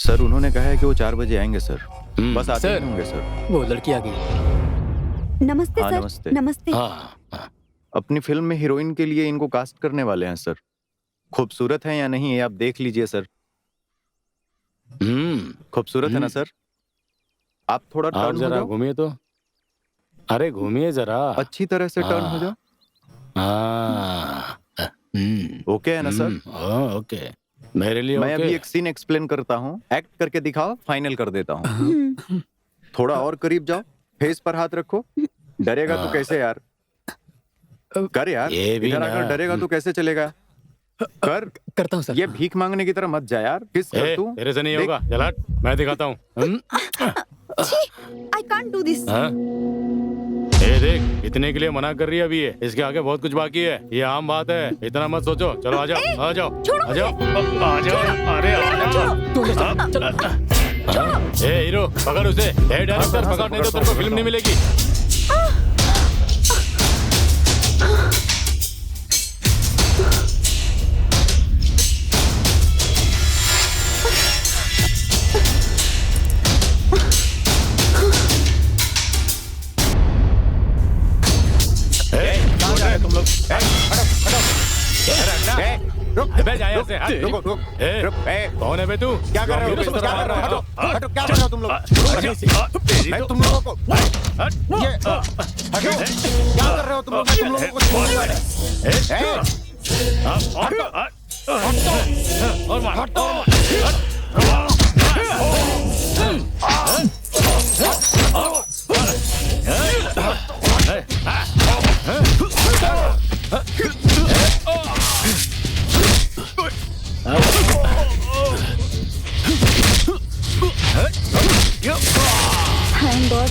Sir उन्होंने कहा है कि वो 4 बजे आएंगे सर। बस आते सर। ही होंगे सर। वो लड़की आ गई। नमस्ते हाँ, सर। नमस्ते। नमस्ते। हाँ अपनी फिल्म में हीरोइन के लिए इनको कास्ट करने वाले हैं सर। खूबसूरत है या नहीं ये आप देख लीजिए सर। खूबसूरत है ना सर? आप थोड़ा आप टर्न हो जरा जाओ। घूमिए तो। अरे घूमिए जरा। अच्छी तरह से टर्न हो जाओ। हाँ। ओके है ना सर? ओके। मेरे लिए मैं ओके। अभी एक सीन एक्सप्लेन करता हूँ, एक्ट करके दिखाओ, फाइनल कर देता हूँ। थोड़ा और करीब जाओ, फेस पर हाथ रखो। डरेगा तो कैसे यार? कर यार। ये भी इधर ना। आकर डरेगा तो कैसे चलेगा? कर। करता हूँ सर। ये भीख मांगने की तरह मत जा यार। किस कर ए, तू। तेरे से नहीं देख। होगा। चल हट, मैं दिखाता हूँ। I can't do this. हाँ? ए देख, इतने के लिए मना कर रही है अभी ये। इसके आगे बहुत कुछ बाकी है। ये आम बात है, इतना मत सोचो। चलो आ जाओ, आ जाओ, छोड़ो आ जाओ, आ जाओ। अरे आ जाओ। ए हीरो, पकड़ उसे। ए डायरेक्टर, पकड़, नहीं तो तेरे को फिल्म नहीं मिलेगी। तुम लोग रुक। बे जा यहाँ से, हट। रुको रुक। ए, रुक। कौन है बे तू? क्या कर रहे हो? मेरे क्या तरफ कर मार रहे रहा हो? है? हटो, क्या कर रहे हो तुम लोग? मैं तुम लोगों को ये हटो। क्या कर रहे हो तुम लोग? मैं तुम लोगों को छोड़ूंगा नहीं। और मार। हटो। Thank God.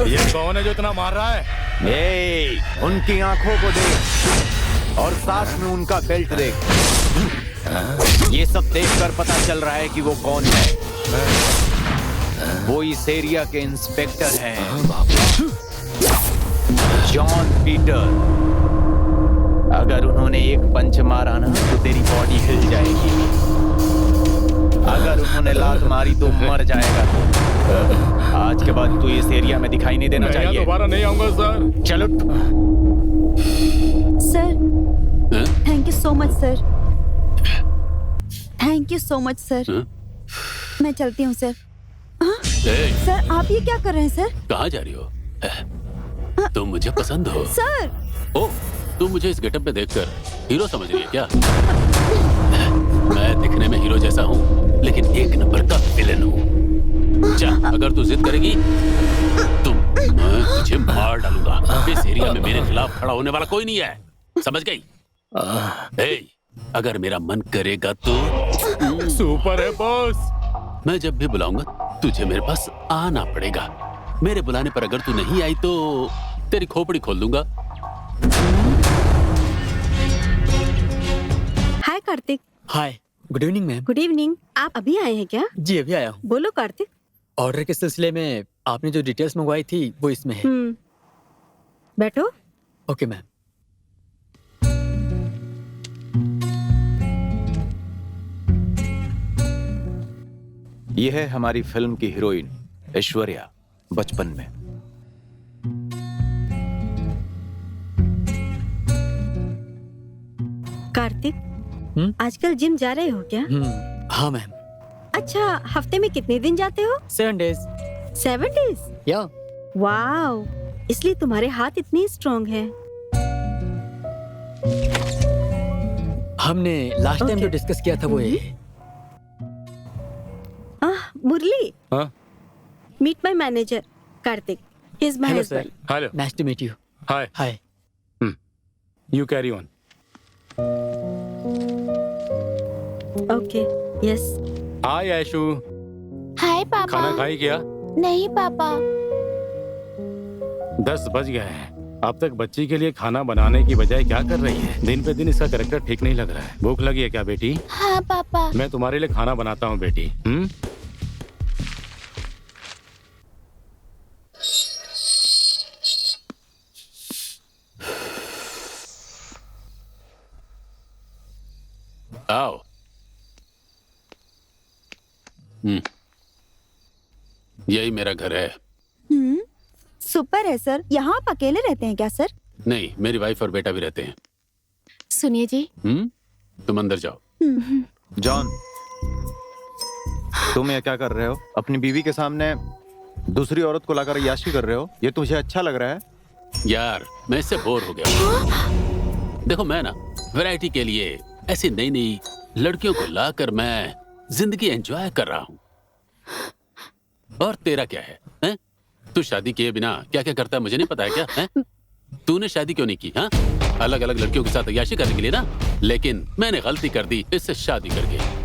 ये कौन है जो इतना मार रहा है? ए, उनकी आंखों को देख और साथ में उनका बेल्ट देख। ये सब देखकर पता चल रहा है कि वो कौन है। वो इस एरिया के इंस्पेक्टर हैं, जॉन पीटर। अगर उन्होंने एक पंच मारा ना तो तेरी बॉडी हिल जाएगी। अगर उन्होंने लात मारी तो मर जाएगा तू। आज के बाद तू इस एरिया में दिखाई नहीं देना मैं यहाँ चाहिए। दोबारा नहीं आऊंगा सर। चलो। Sir thank you so much sir. Thank you so much sir. मैं चलती हूँ सर। सर आप ये क्या कर रहे हैं सर? कहाँ जा रही हो? तुम मुझे पसंद हो। सर ओ, तुम मुझे इस गेटअप में देखकर हीरो समझ रही है क्या? मैं दिखने में हीरो जैसा हूँ, लेकिन एक नंबर का विलेन हूँ। जा, अगर तू जिद करेगी तो मैं तुझे मार डालूंगा। इस एरिया में मेरे खिलाफ खड़ा होने वाला कोई नहीं है, समझ गई? ए, अगर मेरा मन करेगा तो सुपर है बॉस। मैं जब भी बुलाऊंगा तुझे मेरे पास आना पड़ेगा। मेरे बुलाने पर अगर तू नहीं आई तो तेरी खोपड़ी खोल दूंगा। Hi Kartik. Hi, good evening ma'am. Good evening. आप अभी आए हैं क्या? जी अभी आया हूँ। बोलो कार्तिक। ऑर्डर के सिलसिले में आपने जो डिटेल्स मंगवाई थी वो इसमें है। बैठो। Okay ma'am. यह है हमारी फिल्म की हीरोइन ऐश्वर्या बचपन में। कार्तिक आजकल जिम जा रहे हो क्या? हाँ मैम। अच्छा, हफ्ते में कितने दिन जाते हो? 7 days। 7 days? या वाओ, इसलिए तुम्हारे हाथ इतने स्ट्रॉन्ग हैं। हमने लास्ट टाइम जो डिस्कस किया था वो ये। मुरली, हाँ? Meet my manager Kartik. He is my hello sir. Husband. Hello. Nice to meet you. Hi. Hi. You carry on. Okay, yes. Hi Aishu, hi पापा। खाना खाई क्या? नहीं पापा। 10 बज गए हैं। अब तक बच्ची के लिए खाना बनाने की बजाय क्या कर रही है? दिन पे दिन इसका कैरेक्टर ठीक नहीं लग रहा है। भूख लगी है क्या बेटी? हाँ पापा। मैं तुम्हारे लिए खाना बनाता हूँ बेटी। यही मेरा घर है। सुपर है सर। यहाँ आप अकेले रहते हैं क्या सर? नहीं, मेरी वाइफ और बेटा भी रहते हैं। सुनिए जी। तुम अंदर जाओ। जॉन, तुम ये क्या कर रहे हो? अपनी बीवी के सामने दूसरी औरत को लाकर याशी कर रहे हो? ये तुझे अच्छा लग रहा है? यार, मैं इससे बोर हो गया हूँ। देखो, मैं ना वैरायटी के लिए ऐसी नई नई लड़कियों को लाकर मैं जिंदगी एंजॉय कर रहा हूँ। और तेरा क्या है, हैं? तू शादी किए बिना क्या क्या करता है मुझे नहीं पता है क्या? हैं? तूने शादी क्यों नहीं की? हाँ, अलग अलग लड़कियों के साथ अय्याशी करने के लिए ना। लेकिन मैंने गलती कर दी इससे शादी करके।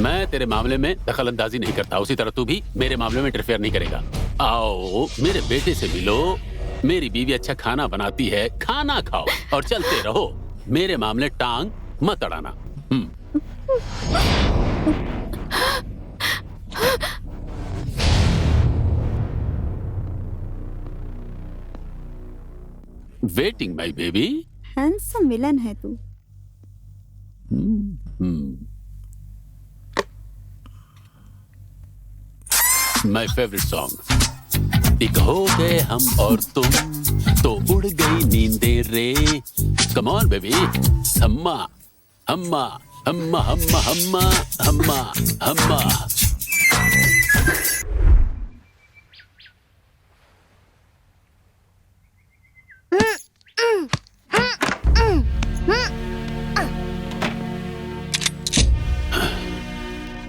मैं तेरे मामले में दखल अंदाजी नहीं करता, उसी तरह तू भी मेरे मामले में इंटरफेयर नहीं करेगा। आओ, मेरे बेटे से मिलो। मेरी बीवी अच्छा खाना बनाती है, खाना खाओ और चलते रहो। मेरे मामले टांग मत अड़ाना। Waiting my baby. Handsome villain है तू। My favourite song. एक हो गए हम और तुम तो उड़ गई नींदें रे। Come on baby. हम्मा हम्मा हम्मा हम्मा हम्मा हम्मा हम्मा।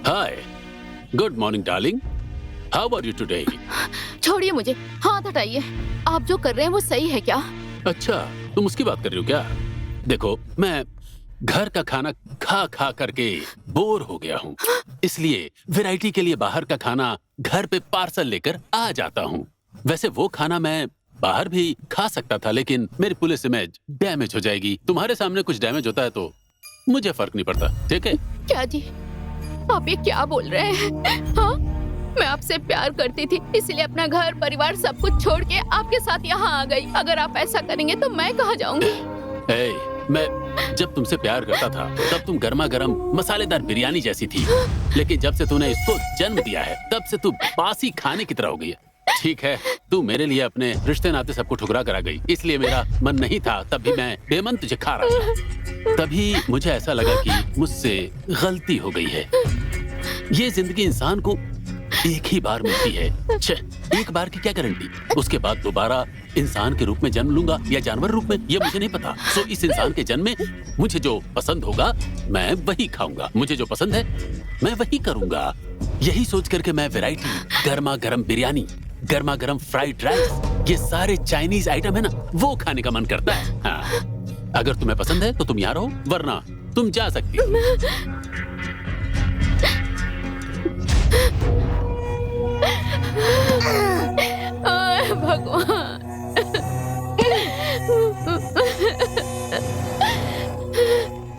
Hi, good morning darling. How are you today? छोड़िए मुझे, हाथ हटाइए। आप जो कर रहे हैं वो सही है क्या? अच्छा, तुम उसकी बात कर रही हो क्या? देखो, मैं घर का खाना खा खा करके बोर हो गया हूँ, इसलिए वैरायटी के लिए बाहर का खाना घर पे पार्सल लेकर आ जाता हूँ। वैसे वो खाना मैं बाहर भी खा सकता था, लेकिन मेरी पुलिस इमेज डैमेज हो जाएगी। तुम्हारे सामने कुछ डैमेज होता है तो मुझे फर्क नहीं पड़ता, ठीक है? क्या जी, आप ये क्या बोल रहे हैं? हाँ, मैं आपसे प्यार करती थी, इसलिए अपना घर परिवार सब कुछ छोड़ के आपके साथ यहाँ आ गई। अगर आप ऐसा करेंगे तो मैं कहाँ जाऊंगी? मैं जब तुमसे प्यार करता था तब तुम गर्मा गर्म मसालेदार बिरयानी जैसी थी, लेकिन जब से तूने इसको जन्म दिया है तब से तू बासी खाने की तरह हो गई है। ठीक है, तू मेरे लिए अपने रिश्ते नाते सबको ठुकरा कर आ गई, इसलिए मेरा मन नहीं था, तब भी मैं बेमन तुझे खा रहा था। तभी मुझे ऐसा लगा कि मुझसे गलती हो गई है। ये जिंदगी इंसान को एक ही बार मिलती है। एक बार की क्या गारंटी, उसके बाद दोबारा इंसान के रूप में जन्म लूंगा या जानवर रूप में, ये मुझे नहीं पता। सो इस इंसान के जन्म में मुझे जो पसंद होगा मैं वही खाऊंगा, मुझे जो पसंद है मैं वही करूंगा। यही सोच करके मैं वैरायटी, गर्मा गर्म बिरयानी, गर्मा गर्म फ्राइड राइस, ये सारे चाइनीज आइटम है ना, वो खाने का मन करता है। हाँ, अगर तुम्हें पसंद है तो तुम यहाँ रहो, वरना तुम जा सकती हो। भगवान।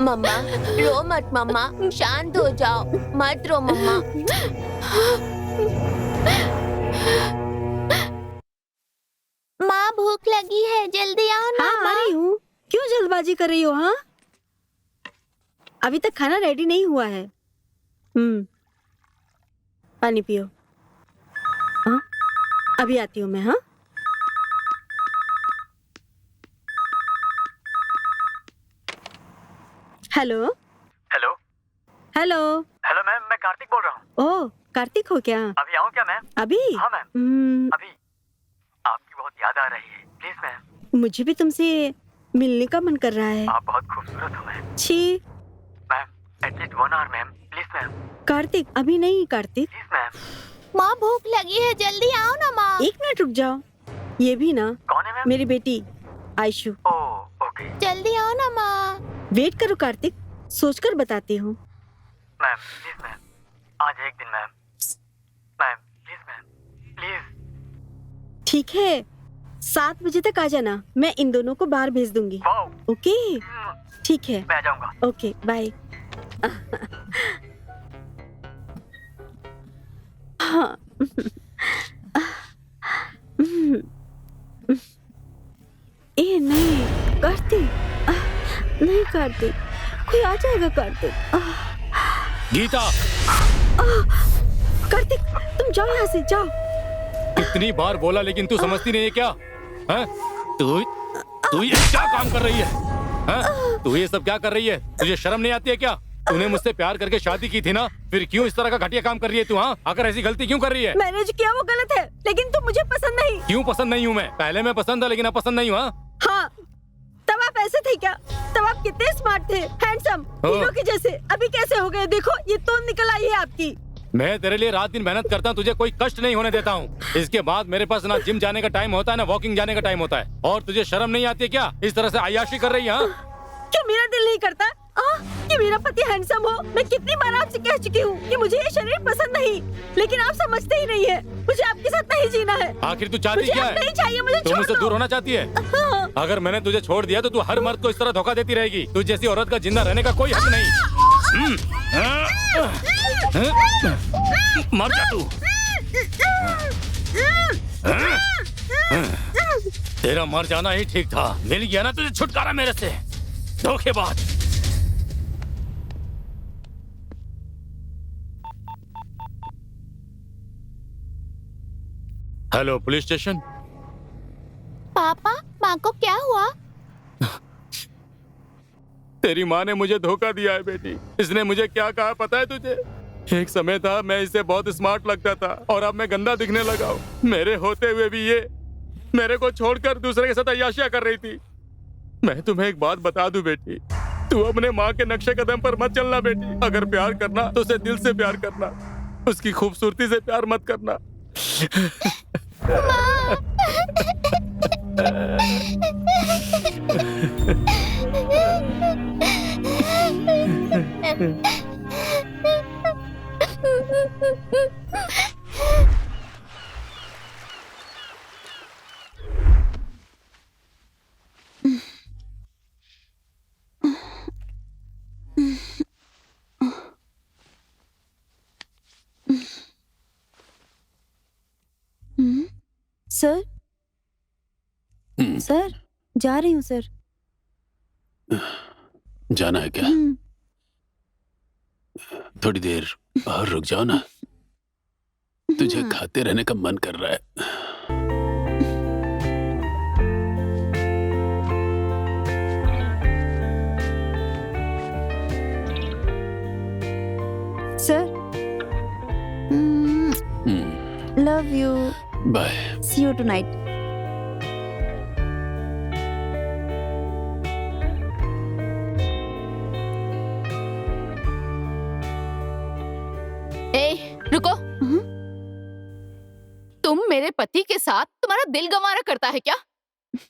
मम्मा, रो मत मम्मा, शांत हो जाओ, मत रो मम्मा। माँ, भूख लगी है, जल्दी आओ ना। हाँ, आ रही हूँ। क्यों जल्दबाजी कर रही हो? हाँ, अभी तक खाना रेडी नहीं हुआ है। पानी पियो। हाँ, अभी आती हूँ मैं। हाँ, hello hello hello hello ma'am, मैं कार्तिक बोल रहा हूँ। ओह, कार्तिक हो क्या? अभी आऊँ क्या मैम? अभी? हाँ मैम, अभी। आपकी बहुत याद आ रही है, प्लीज मैम। मुझे भी तुमसे मिलने का मन कर रहा है। आप बहुत खूबसूरत हो मैम। छी ma'am, at least 1 hour ma'am, please ma'am. Kartik, अभी नहीं कार्तिक। Please ma'am. माँ, भूख लगी है, जल्दी आओ ना माँ। 1 मिनट रुक जाओ। ये भी ना, कौन है मैम? मेरी बेटी आयशु। ओह, ओके जल्दी आओ ना माँ। वेट करो कार्तिक, सोचकर बताती हूँ। मैम, प्लीज मैम, आज एक दिन ma'am. Ma'am, please ma'am, please. ठीक है, 7 बजे तक आ जाना, मैं इन दोनों को बाहर भेज दूंगी। वाओ, ओके, ठीक है, मैं आ जाऊंगा। Okay, bye. हाँ। ए नहीं कार्तिक, नहीं कार्तिक, कोई आ जाएगा कार्तिक। गीता, कार्तिक तुम जाओ यहाँ से, जाओ। कितनी बार बोला लेकिन तू समझती नहीं है क्या? हैं? तू ये क्या काम कर रही है? हैं? तू ये सब क्या कर रही है? तुझे शर्म नहीं आती है क्या? तूने मुझसे प्यार करके शादी की थी ना, फिर क्यों इस तरह का घटिया काम कर रही है तू? हाँ, आकर ऐसी गलती क्यों कर रही है? मैंने जो किया वो गलत है, लेकिन तुम मुझे पसंद नहीं। क्यों पसंद नहीं हूँ मैं? पहले मैं पसंद था लेकिन अब पसंद नहीं हूँ। हाँ, तब आप ऐसे थे क्या? तब आप कितने स्मार्ट थे, हैंडसम, हीरो के जैसे। अभी कैसे हो गए? देखो ये तोंद निकल आई है आपकी। मैं तेरे लिए रात दिन मेहनत करता हूँ, तुझे कोई कष्ट नहीं होने देता हूँ। इसके बाद मेरे पास ना जिम जाने का टाइम होता है ना वॉकिंग जाने का टाइम होता है। और तुझे शर्म नहीं आती है क्या? इस तरह से अय्याशी कर रही है? क्या मेरा दिल नहीं करता कि मेरा पति हैंडसम हो? मैं कितनी बार आपसे कह चुकी हूँ कि मुझे ये शरीर पसंद नहीं, लेकिन आप समझते ही नहीं है। मुझे आपके साथ नहीं जीना है। आखिर तू चाहती क्या है? नहीं चाहिए मुझे, तू मुझसे दूर होना चाहती है? हाँ। अगर मैंने तुझे छोड़ दिया तो तू हर मर्द को इस तरह धोखा देती रहेगी। तुझ जैसी औरत का जिंदा रहने का कोई हक नहीं। मर जा तू। तेरा मर जाना ही ठीक था। मिल गया ना तुझे छुटकारा मेरे से, धोखेबाज। Hello, police station. पापा, माँ को क्या हुआ? तेरी माँ ने मुझे धोखा दिया है बेटी। इसने मुझे क्या कहा पता है तुझे? एक समय था मैं इसे बहुत स्मार्ट लगता था और अब मैं गंदा दिखने लगा हूँ। मेरे होते हुए भी ये मेरे को छोड़कर दूसरे के साथ अय्याशियां कर रही थी। मैं तुम्हें एक बात बता दूं बेटी, तू अपने माँ के नक्शे कदम पर मत चलना बेटी। अगर प्यार करना तो उसे दिल से प्यार करना, उसकी खूबसूरती से प्यार मत करना। सर, सर जा रही हूँ सर। जाना है क्या? थोड़ी देर और रुक जाओ ना, तुझे खाते रहने का मन कर रहा है। Sir, love you, bye. See you tonight. रुको। तुम मेरे पति के साथ तुम्हारा दिल गंवारा करता है क्या?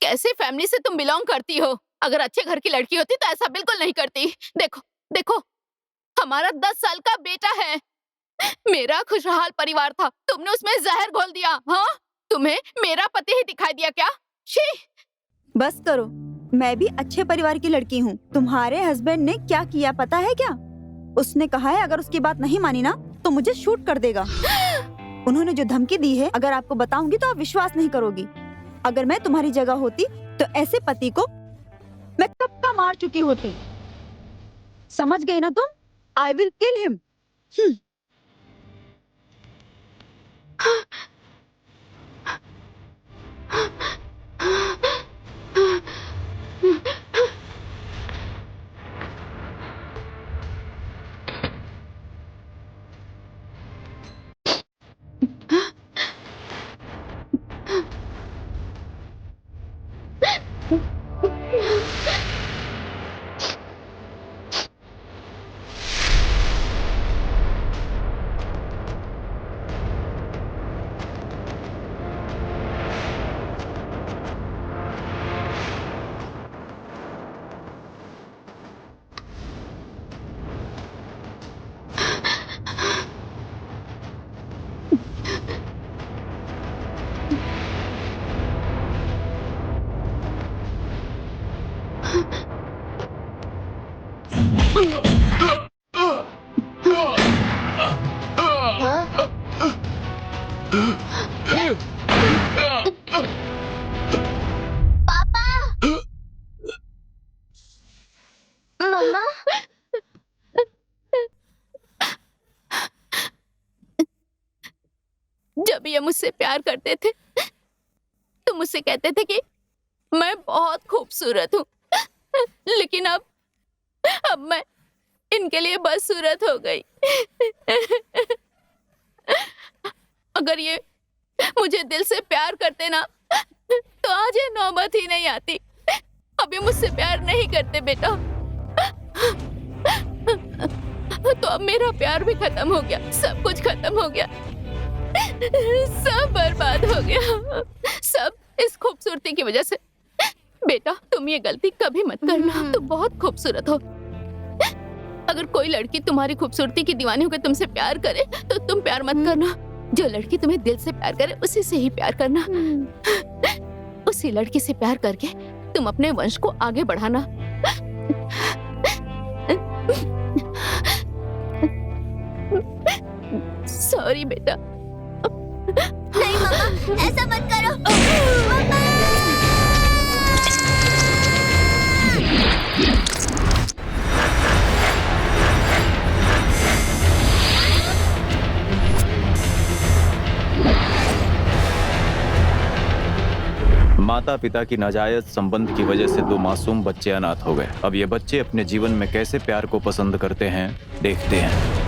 कैसे फैमिली से तुम बिलोंग करती हो? अगर अच्छे घर की लड़की होती तो ऐसा बिल्कुल नहीं करती। देखो देखो, हमारा 10 साल का बेटा है। मेरा खुशहाल परिवार था, तुमने उसमें जहर घोल दिया। हाँ, तुम्हें मेरा पति ही दिखाई दिया क्या? शी! बस करो, मैं भी अच्छे परिवार की लड़की हूँ। तुम्हारे हस्बैंड ने क्या किया पता है क्या? उसने कहा है अगर उसकी बात नहीं मानी ना तो मुझे शूट कर देगा। उन्होंने जो धमकी दी है, अगर आपको बताऊंगी तो आप विश्वास नहीं करोगी। अगर मैं तुम्हारी जगह होती तो ऐसे पति को मैं कब का मार चुकी होती। समझ गई ना तुम? I will kill him. जब ये मुझसे प्यार करते थे तो मुझसे कहते थे कि मैं बहुत खूबसूरत हूँ, लेकिन अब मैं इनके लिए बदसूरत हो गई। अगर ये मुझे दिल से प्यार करते ना तो आज ये नौबत ही नहीं आती। अब ये मुझसे प्यार नहीं करते बेटा, तो अब मेरा प्यार भी खत्म हो गया, सब कुछ खत्म हो गया, सब बर्बाद हो गया, सब इस खूबसूरती की वजह से। बेटा तुम ये गलती कभी मत करना, तुम बहुत खूबसूरत हो। अगर कोई लड़की तुम्हारी खूबसूरती की दीवानी होकर तुमसे प्यार करे तो तुम प्यार मत करना। जो लड़की तुम्हें दिल से प्यार करे उसी से ही प्यार करना। उसी लड़की से प्यार करके तुम अपने वंश को आगे बढ़ाना। सॉरी बेटा। नहीं मम्मा, ऐसा मत करो। मम्मा! माता पिता की नाजायज संबंध की वजह से 2 मासूम बच्चे अनाथ हो गए। अब ये बच्चे अपने जीवन में कैसे प्यार को पसंद करते हैं, देखते हैं।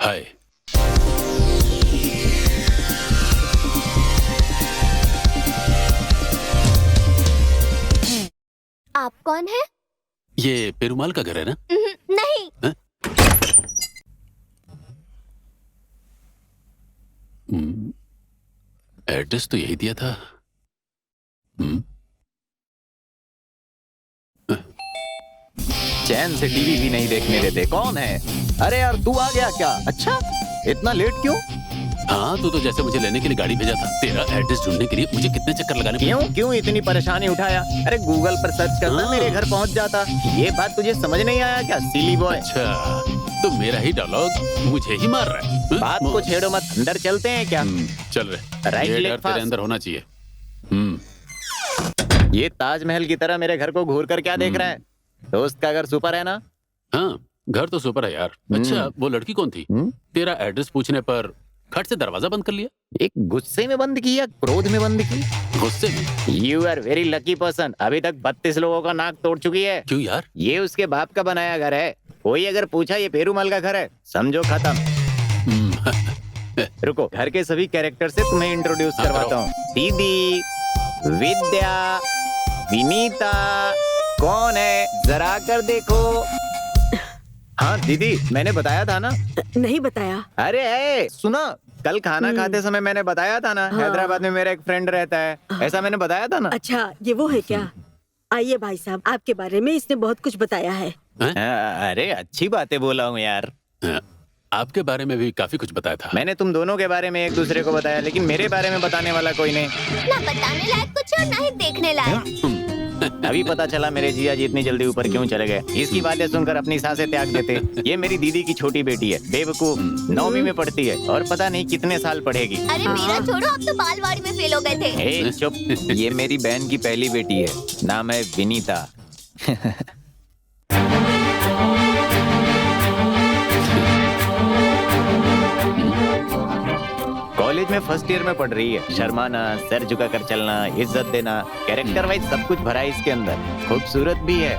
हाय, आप कौन है? ये पेरुमाल का घर है ना? नहीं। एड्रेस तो यही दिया था। चैन से टीवी भी नहीं देखने देते। कौन है? अरे यार तू आ गया क्या? अच्छा इतना लेट क्यों? हाँ, तू तो जैसे मुझे लेने के लिए गाड़ी भेजा था। तेरा एड्रेस ढूंढने के लिए मुझे कितने चक्कर लगाने पड़े? क्यों इतनी परेशानी उठाया? अरे गूगल पर सर्च करता मेरे घर पहुंच जाता। ये बात तुझे समझ नहीं आया क्या सिली बॉय? अच्छा, तो मेरा ही डायलॉग मुझे ही मार रहा है। बात को छेड़ो मत, अंदर चलते हैं क्या? चल रहे। राइट ये लेग डर तेरे फास्ट। अंदर होना चाहिए। ये ताजमहल की तरह मेरे घर को घूर कर क्या देख रहा है? दोस्त का घर सुपर है ना? हाँ, घर तो सुपर है यार। अच्छा, वो लड़की कौन थी? तेरा एड्रेस पूछने पर खट से दरवाजा बंद कर लिया। एक गुस्से में बंद किया, क्रोध में बंद की? गुस्से में? You are very lucky person. अभी तक 32 लोगों का नाक तोड़ चुकी है। क्यों यार? ये उसके बाप का बनाया घर है। कोई अगर पूछा ये पेरूमल का घर है, समझो खत्म। रुको, घर के सभी कैरेक्टर से तुम्हें इंट्रोड्यूस करवाता हूँ। दीदी, विद्या, विनीता, कौन है जरा कर देखो। हाँ दीदी, मैंने बताया था ना? नहीं बताया। अरे सुना, कल खाना खाते समय मैंने बताया था ना, हैदराबाद में मेरा एक फ्रेंड रहता है। ऐसा मैंने बताया था ना? अच्छा, ये वो है क्या? आइए भाई साहब, आपके बारे में इसने बहुत कुछ बताया है। अरे अच्छी बातें बोला हूँ यार। आपके बारे में भी काफी कुछ बताया था। मैंने तुम दोनों के बारे में एक दूसरे को बताया, लेकिन मेरे बारे में बताने वाला कोई नहीं। ना बताने लायक कुछ और ना ही देखने लायक। अभी पता चला मेरे जिया जी इतनी जल्दी ऊपर क्यों चले गए। इसकी बातें सुनकर अपनी सांसें त्याग देते। ये मेरी दीदी की छोटी बेटी है, बेवकूफ, 9वीं में पढ़ती है और पता नहीं कितने साल पढ़ेगी। अरे मेरा छोड़ो, अब तो बालवाड़ी में फेल हो गए थे। ए, चुप। ये मेरी बहन की पहली बेटी है, नाम है विनीता। कॉलेज में फर्स्ट ईयर में पढ़ रही है। शर्माना, सर झुका कर चलना, इज्जत देना, कैरेक्टर वाइज सब कुछ भरा है इसके अंदर। खूबसूरत भी है।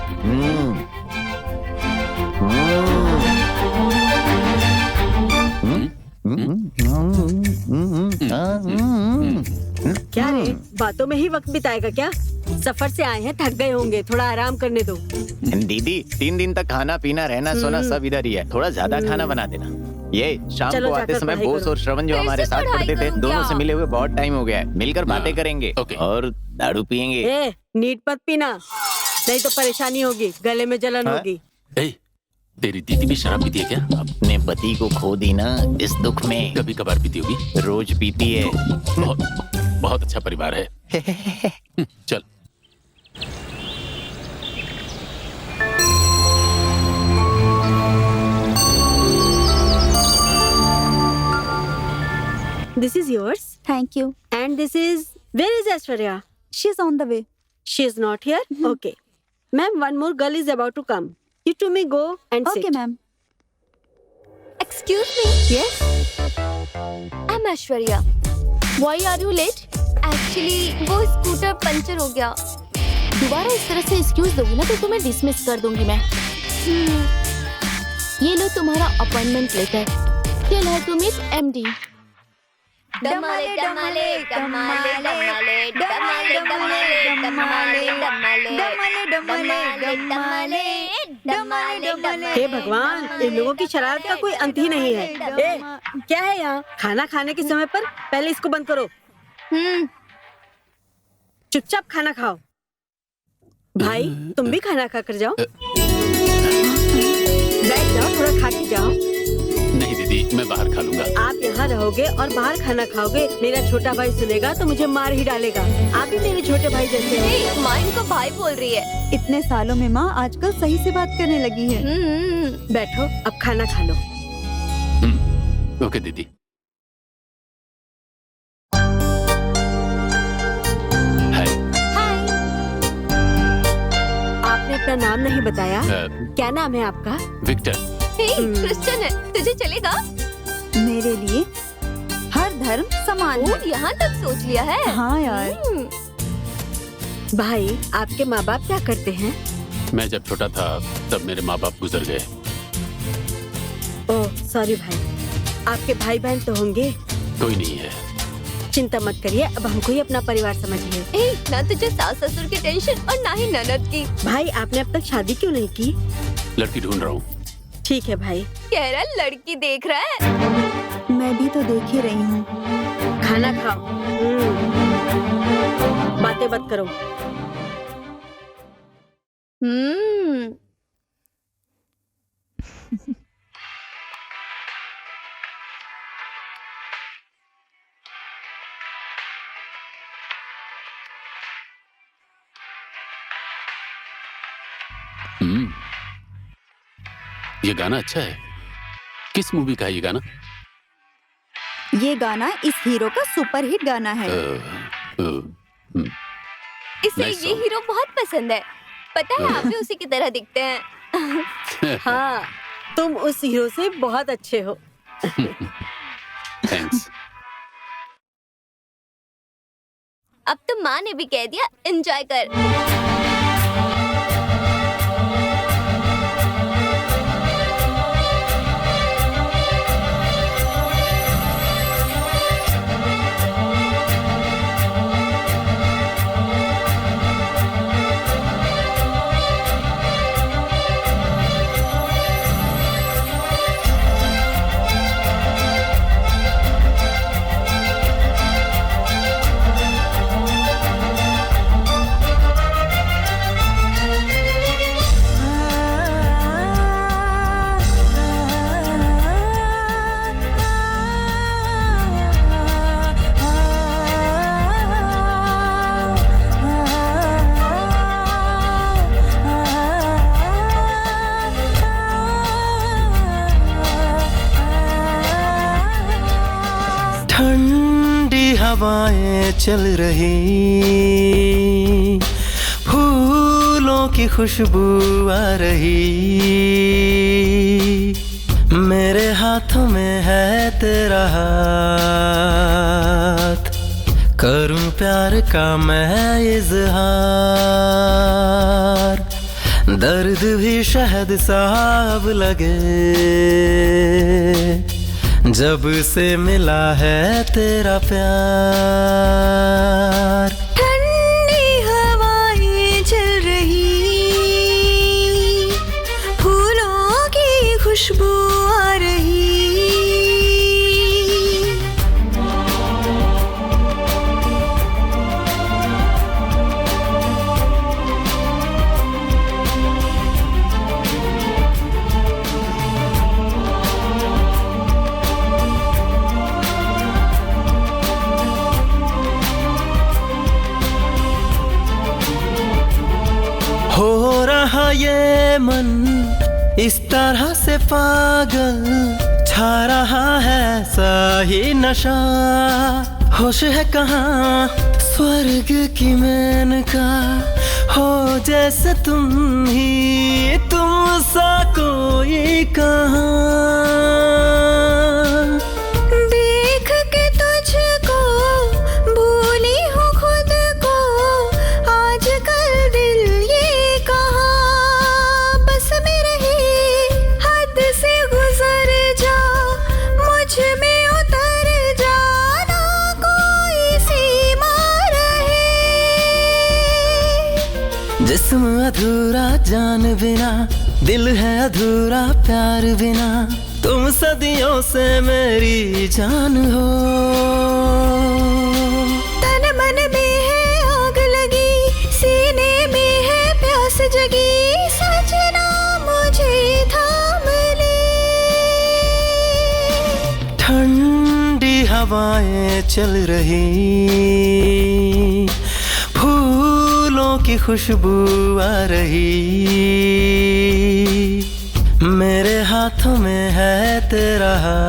क्या रे, बातों में ही वक्त बिताएगा क्या? सफर से आए हैं, थक गए होंगे, थोड़ा आराम करने दो। दीदी 3 दिन तक खाना पीना रहना सोना सब इधर ही है। थोड़ा ज्यादा खाना बना देना। ये शाम चलो को आते जाकर समय पढ़ाई बोस करो। और श्रवण जो हमारे साथ पढ़ते थे, दोनों से मिले हुए बहुत टाइम हो गया है। मिलकर बातें करेंगे और दारू पियेंगे। ए, नीट मत पीना, नहीं तो परेशानी होगी, गले में जलन होगी। तेरी दीदी भी शराब पीती है क्या? अपने पति को खो दी ना इस दुख में। कभी कभार पीती होगी। रोज पीती है। बहुत अच्छा परिवार है। चल। This is yours. Thank you. And this is, where is Aishwarya? She is on the way. She is not here? Okay. Ma'am, one more girl is about to come. You two may go and sit. Okay ma'am. Excuse me. Yes? I'm Aishwarya. Why are you late? Actually, वो scooter puncture हो गया. दोबारा इस तरह say excuse दोगी ना तो तुम्हें डिसमिस कर दूंगी मैं. ये लो तुम्हारा appointment letter. Tell her to meet MD. डमाले डमाले डमाले डमाले डमाले डमाले डमाले डमाले डमाले डमाले डमाले. हे भगवान, इन लोगों की शरारत का कोई अंत ही नहीं है. ए, क्या है यहाँ? खाना खाने के समय पर पहले इसको बंद करो. चुपचाप खाना खाओ. भाई, तुम भी खाना खा कर जाओ. बैठ जाओ, थोड़ा खा के जाओ. नहीं दीदी, मैं बाहर खा लूंगा. आप यहाँ रहोगे और बाहर खाना खाओगे, मेरा छोटा भाई सुनेगा तो मुझे मार ही डालेगा. आप भी मेरे छोटे भाई जैसे हो. माँ इनको भाई बोल रही है. इतने सालों में माँ आजकल सही से बात करने लगी है. बैठो, अब खाना खा लो. ओके दीदी. आपने अपना नाम नहीं बताया. क्या नाम है आपका? विक्टर. क्रिश्चियन है, तुझे चलेगा? मेरे लिए हर धर्म समान है. यहाँ तक सोच लिया है. हाँ यार. भाई, आपके माँ बाप क्या करते हैं? मैं जब छोटा था तब मेरे माँ बाप गुजर गए. ओह सॉरी भाई. आपके भाई बहन तो होंगे? कोई नहीं है. चिंता मत करिए, अब हमको ही अपना परिवार समझिए. ना तुझे सास ससुर की टेंशन और ना ही ननद की. भाई, आपने अब तक शादी क्यों नहीं की? लड़की ढूंढ रहा हूँ. ठीक है भाई. कह रहा लड़की देख रहा है. मैं भी तो देख ही रही हूँ. खाना खाओ. बातें मत करो. ये गाना अच्छा है. किस मूवी का है ये गाना? ये गाना इस हीरो का सुपरहिट गाना है. इसे Nice ये song. हीरो बहुत पसंद है. पता है आप भी उसी की तरह दिखते हैं. हाँ, तुम उस हीरो से बहुत अच्छे हो. थैंक्स. अब तो माँ ने भी कह दिया एंजॉय कर. ठंडी हवाएं चल रही, फूलों की खुशबू आ रही, मेरे हाथों में है तेरा हाथ, करूं प्यार का मैं इजहार, दर्द भी शहद सा अब लगे, जब से मिला है तेरा प्यार। ठंडी हवाएं चल रही, फूलों की खुशबू आ रही, हो रहा ये मन इस तरह से पागल, छा रहा है ऐसा ही नशा, होश है कहाँ स्वर्ग की मेनका, हो जैसे तुम ही तुम सा कोई कहाँ। देख के तुझको भूली हूँ खुद को, आजकल दिल ये कहाँ बस में रहे, हद से गुजर जा, मुझ में उतर जा, ना कोई सीमा रहे। जिस्म अधूरा जान बिना, दिल है अधूरा प्यार बिना, तुम सदियों से मेरी जान हो। तन मन में है आग लगी, सीने में है प्यास जगी, सजना मुझे थाम ले। ठंडी हवाएं चल रही, फूलों की खुशबू आ रही, मेरे हाथों में है तेरा हाथ,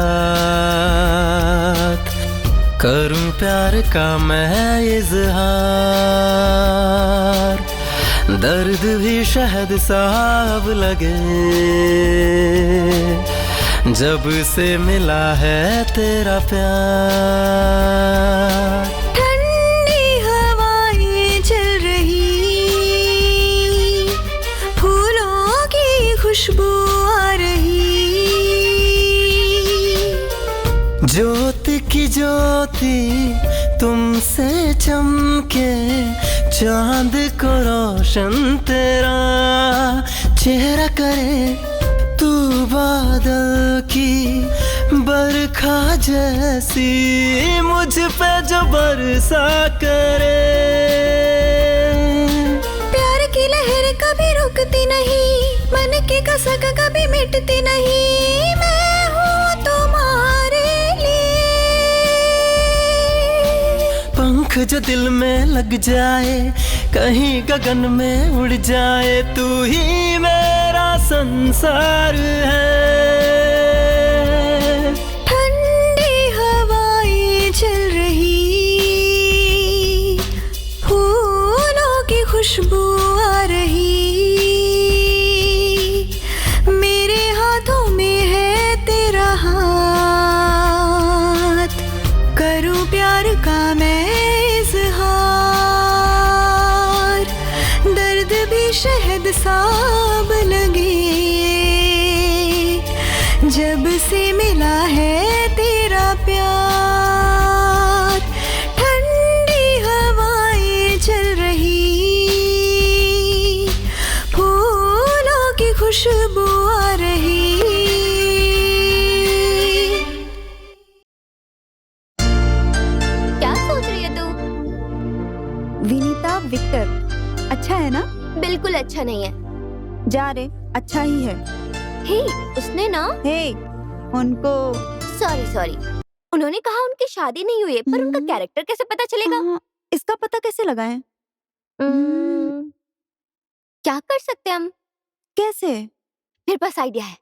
करूं प्यार का मैं इजहार, दर्द भी शहद सा अब लगे, जब से मिला है तेरा प्यार। ठंडी हवाएं चल रही, फूलों की खुशबू आ रही, ज्योति की ज्योति तुमसे चमके, चांद को रोशन तेरा चेहरा करे, तू बादल की बरखा जैसी मुझ पे जो बरसा करे। प्यार की लहर कभी रुकती नहीं, मन की कसक कभी मिटती नहीं, मैं हूँ तुम्हारे लिए। पंख जो दिल में लग जाए, कहीं गगन में उड़ जाए, तू ही मेरा संसार है। ठंडी हवाएं चल रही, फूलों की खुशबू आ रही, मेरे हाथों में है तेरा हाथ, करूं प्यार का मैं इजहार, दर्द भी शहद सा अब लगे, जब से मिला है तेरा प्यार। ठंडी हवाएं चल रही, फूलों की खुशबू आ रही। क्या सोच रही है तू? विनीता विक्टर अच्छा है ना? बिल्कुल अच्छा नहीं है। जा रे, अच्छा ही है। हे, उसने ना उनको सॉरी उन्होंने कहा उनकी शादी नहीं हुई है, पर उनका कैरेक्टर कैसे पता चलेगा? इसका पता कैसे लगाएं? क्या कर सकते हम? कैसे? मेरे पास आइडिया है।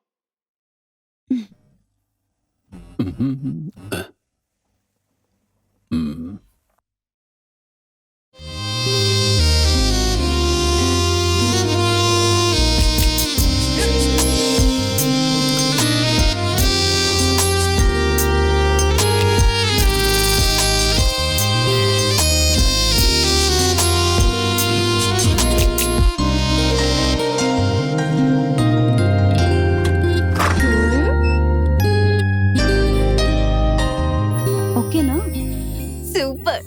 ओके ना? सुपर।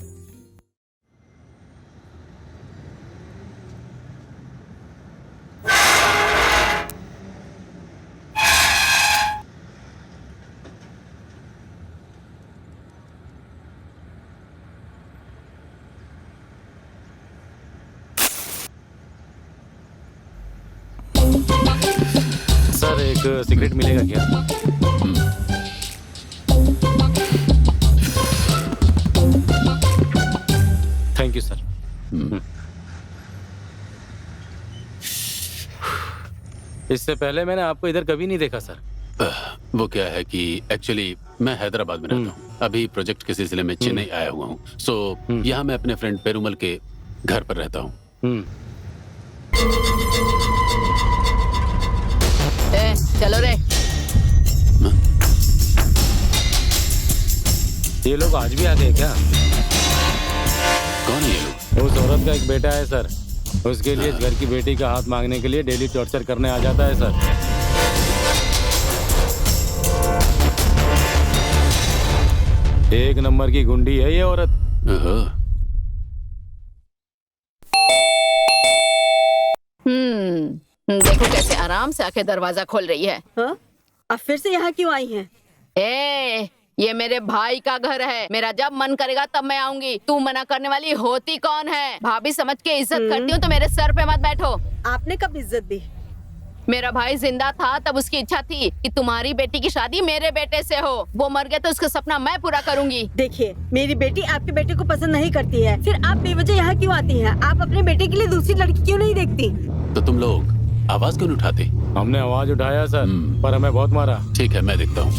सर एक सिगरेट मिलेगा क्या? Thank you sir. इससे पहले मैंने आपको इधर कभी नहीं देखा सर। वो क्या है कि एक्चुअली मैं हैदराबाद में रहता हूँ, अभी प्रोजेक्ट के सिलसिले में चेन्नई आया हुआ हूँ। सो यहाँ मैं अपने फ्रेंड पेरुमल के घर पर रहता हूँ। चलो रे। ये लोग आज भी आ गए क्या? कौन है ये लोग? उस औरत का एक बेटा है सर, उसके लिए घर की बेटी का हाथ मांगने के लिए डेली टॉर्चर करने आ जाता है सर। एक नंबर की गुंडी है ये औरत। देखो कैसे आराम से आके दरवाजा खोल रही है। अब फिर से यहाँ क्यों आई हैं? ये मेरे भाई का घर है, मेरा जब मन करेगा तब मैं आऊंगी। तू मना करने वाली होती कौन है? भाभी समझ के इज्जत करती हूँ तो मेरे सर पे मत बैठो। आपने कब इज्जत दी? मेरा भाई जिंदा था तब उसकी इच्छा थी कि तुम्हारी बेटी की शादी मेरे बेटे से हो। वो मर गया तो उसका सपना मैं पूरा करूंगी। देखिए, मेरी बेटी आपके बेटे को पसंद नहीं करती है, फिर आप बेवजह यहाँ क्यों आती हैं? आप अपने बेटे के लिए दूसरी लड़की क्यों नहीं देखती? तो तुम लोग आवाज क्यों नहीं उठाते? हमने आवाज उठाया सर, पर हमें बहुत मारा। ठीक है, मैं देखता हूँ।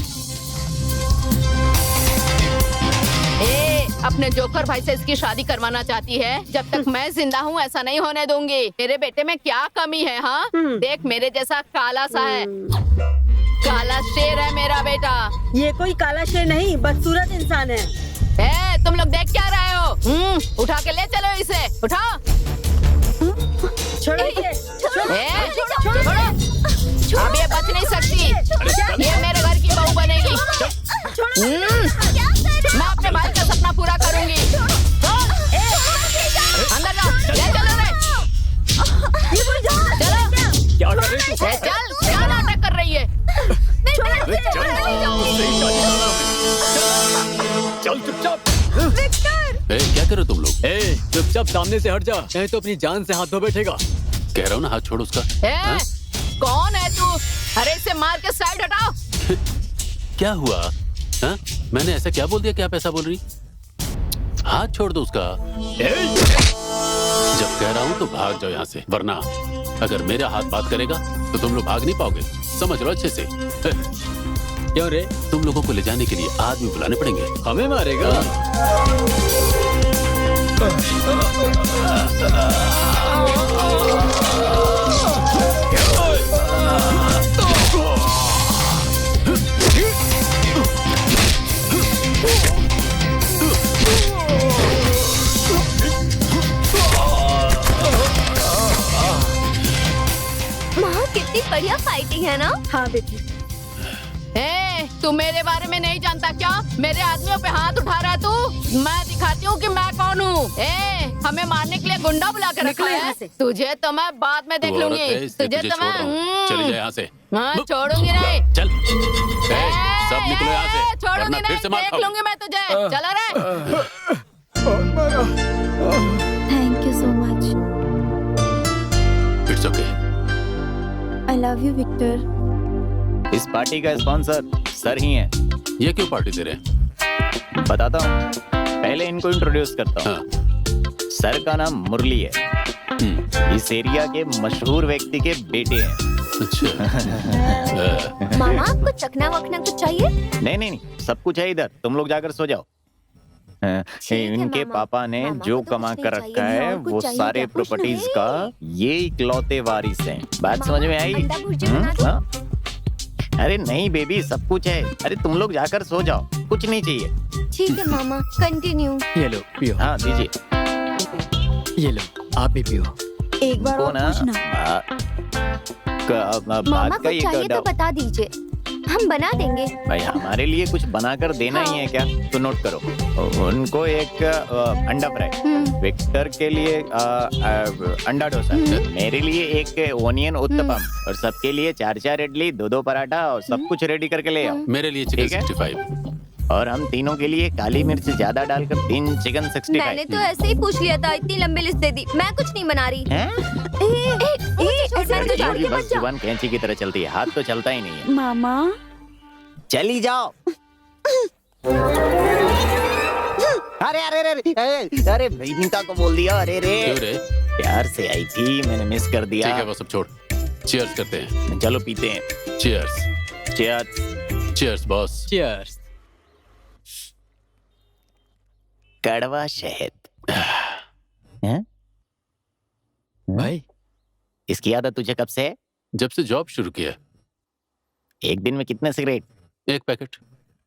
अपने जोकर भाई से इसकी शादी करवाना चाहती है। जब तक मैं जिंदा हूँ ऐसा नहीं होने दूंगी। मेरे बेटे में क्या कमी है? हाँ, देख मेरे जैसा काला सा है, काला शेर है मेरा बेटा। ये कोई काला शेर नहीं, बदसूरत इंसान है। तुम लोग देख क्या रहे हो? उठा के ले चलो इसे, उठाओ। छोड़ो, अब ये बच नहीं सकती। ये मेरे घर की बहू बनेगी। मैं अपने भाई का सपना पूरा करूंगी। अंदर जाओ, ले चलो रे। चलो, क्या कर रही तू? चल, क्या नाटक कर रही है? चल चुपचाप। क्या करो तुम लोग? चुपचाप सामने से हट जा, नहीं तो अपनी जान से हाथ धो बैठेगा। कह रहा हूँ ना, हाथ छोड़ उसका। कौन है तू? अरे इसे मार के साइड हटाओ। क्या हुआ? हाँ? मैंने ऐसा क्या बोल दिया कि आप ऐसा बोल रही? हाथ छोड़ दो उसका। जब कह रहा हूँ तो भाग जाओ यहाँ से, वरना अगर मेरा हाथ बात करेगा तो तुम लोग भाग नहीं पाओगे। समझ लो अच्छे से। क्यों रे? तुम लोगों को ले जाने के लिए आदमी बुलाने पड़ेंगे। हमें मारेगा? माँ, कितनी बढ़िया फाइटिंग है ना? हाँ बेटी। तू मेरे बारे में नहीं जानता क्या? मेरे आदमियों पे हाथ उठा रहा है तू? मैं दिखाती हूँ कि मैं कौन हूँ। हमें मारने के लिए गुंडा बुला कर रखा है। तुझे तो मैं बाद में देख लूंगी। तुझे तो मैं चले जाए यहाँ से। हाँ, छोड़ूंगी नहीं। चल, सब निकलो यहाँ से, छोड़ूंगी नहीं, देख लूंगी मैं तुझे। चलो रे। Thank you so much. It's okay. I love you Victor. इस पार्टी का स्पॉन्सर सर ही हैं। ये क्यों पार्टी दे रहे हैं? बताता हूँ, पहले इनको इंट्रोड्यूस करता हूँ। सर का नाम मुरली है, इस एरिया के मशहूर व्यक्ति के बेटे हैं। अच्छा। मामा, आपको चखना वखना कुछ चाहिए? नहीं, सब कुछ है इधर। तुम लोग जाकर सो जाओ। इनके पापा ने जो कमा कर रखा है वो सारे प्रॉपर्टीज का ये इकलौते वारिस हैं। बात समझ में आई? अरे नहीं बेबी, सब कुछ है। अरे तुम लोग जाकर सो जाओ, कुछ नहीं चाहिए। ठीक है मामा, कंटिन्यू। ये लो पियो। हाँ दीजिए। ये लो, आप भी पियो। एक बार और पूछना। मामा, बात का कुछ चाहिए तो बता दीजिए, हम बना देंगे। भाई हमारे लिए कुछ बनाकर देना ही है क्या? तो नोट करो, उनको एक अंडा फ्राई, विक्टर के लिए अंडा डोसा, मेरे लिए एक ओनियन उत्तपम, और सबके लिए 4-4 इडली, 2-2 पराठा, और सब कुछ रेडी करके ले आओ। मेरे लिए चिकन 65। और हम तीनों के लिए काली मिर्च ज्यादा डालकर 3 चिकन 65। मैंने तो ऐसे ही पूछ लिया था, इतनी लंबी लिस्ट दे दी। मैं कुछ नहीं बना रही। बस जुबान कैंची की तरह चलती है, हाथ तो चलता ही नहीं है। मामा चली जाओ। अरे अरे अरे अरे विनीता को बोल दिया। अरे रे, प्यार से आई थी, मैंने मिस कर दिया। ठीक है, वो सब छोड़, चीयर्स करते हैं। चलो पीते हैं। Cheers. Cheers. Cheers boss. Cheers. कड़वा शहद। हैं? भाई इसकी आदत तुझे कब से है? जब से जॉब शुरू किया। एक दिन में कितने सिगरेट? 1 पैकेट।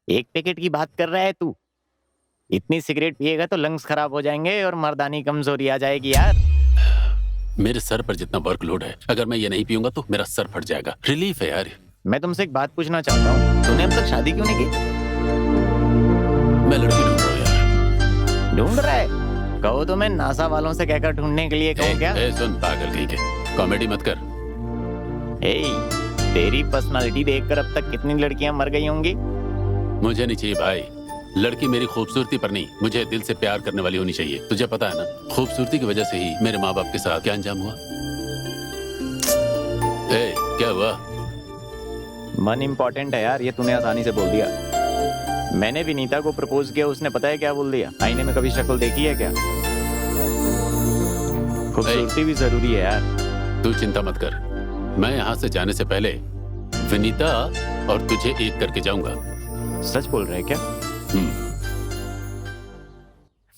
1 पैकेट की बात कर रहा है तू? इतनी सिगरेट पिएगा तो लंग्स खराब हो जाएंगे और मर्दानी कमजोरी आ जाएगी यार। मेरे सर पर जितना वर्कलोड है, अगर मैं ये नहीं पीऊंगा तो मेरा सर फट जाएगा। रिलीफ है यार। मैं तुमसे एक बात पूछना चाहता हूँ, तूने अब तक शादी क्यों नहीं की? मैं लड़की ढूंढ रहा हूँ यार। ढूंढ रहा है? कहो तो मैं नासा वालों से कहकर ढूंढने के लिए कहूँ क्या? सुन पागल कहीं के, कॉमेडी मत कर। तेरी पर्सनालिटी देखकर अब तक कितनी लड़कियां मर गई होंगी? मुझे नहीं चाहिए भाई, लड़की मेरी खूबसूरती पर नहीं, मुझे दिल से प्यार करने वाली होनी चाहिए। तुझे पता है ना, खूबसूरती की वजह से ही मेरे माँ बाप के साथ क्या अंजाम हुआ। क्या हुआ? मन इम्पोर्टेंट है यार, ये तूने आसानी से बोल दिया। मैंने विनीता को प्रपोज किया, उसने पता है क्या बोल दिया? आईने में कभी शक्ल देखी है क्या? खूबसूरती भी जरूरी है यार। तू चिंता मत कर, मैं यहाँ से जाने से पहले विनीता और तुझे एक करके जाऊंगा। सच बोल रहे हैं क्या?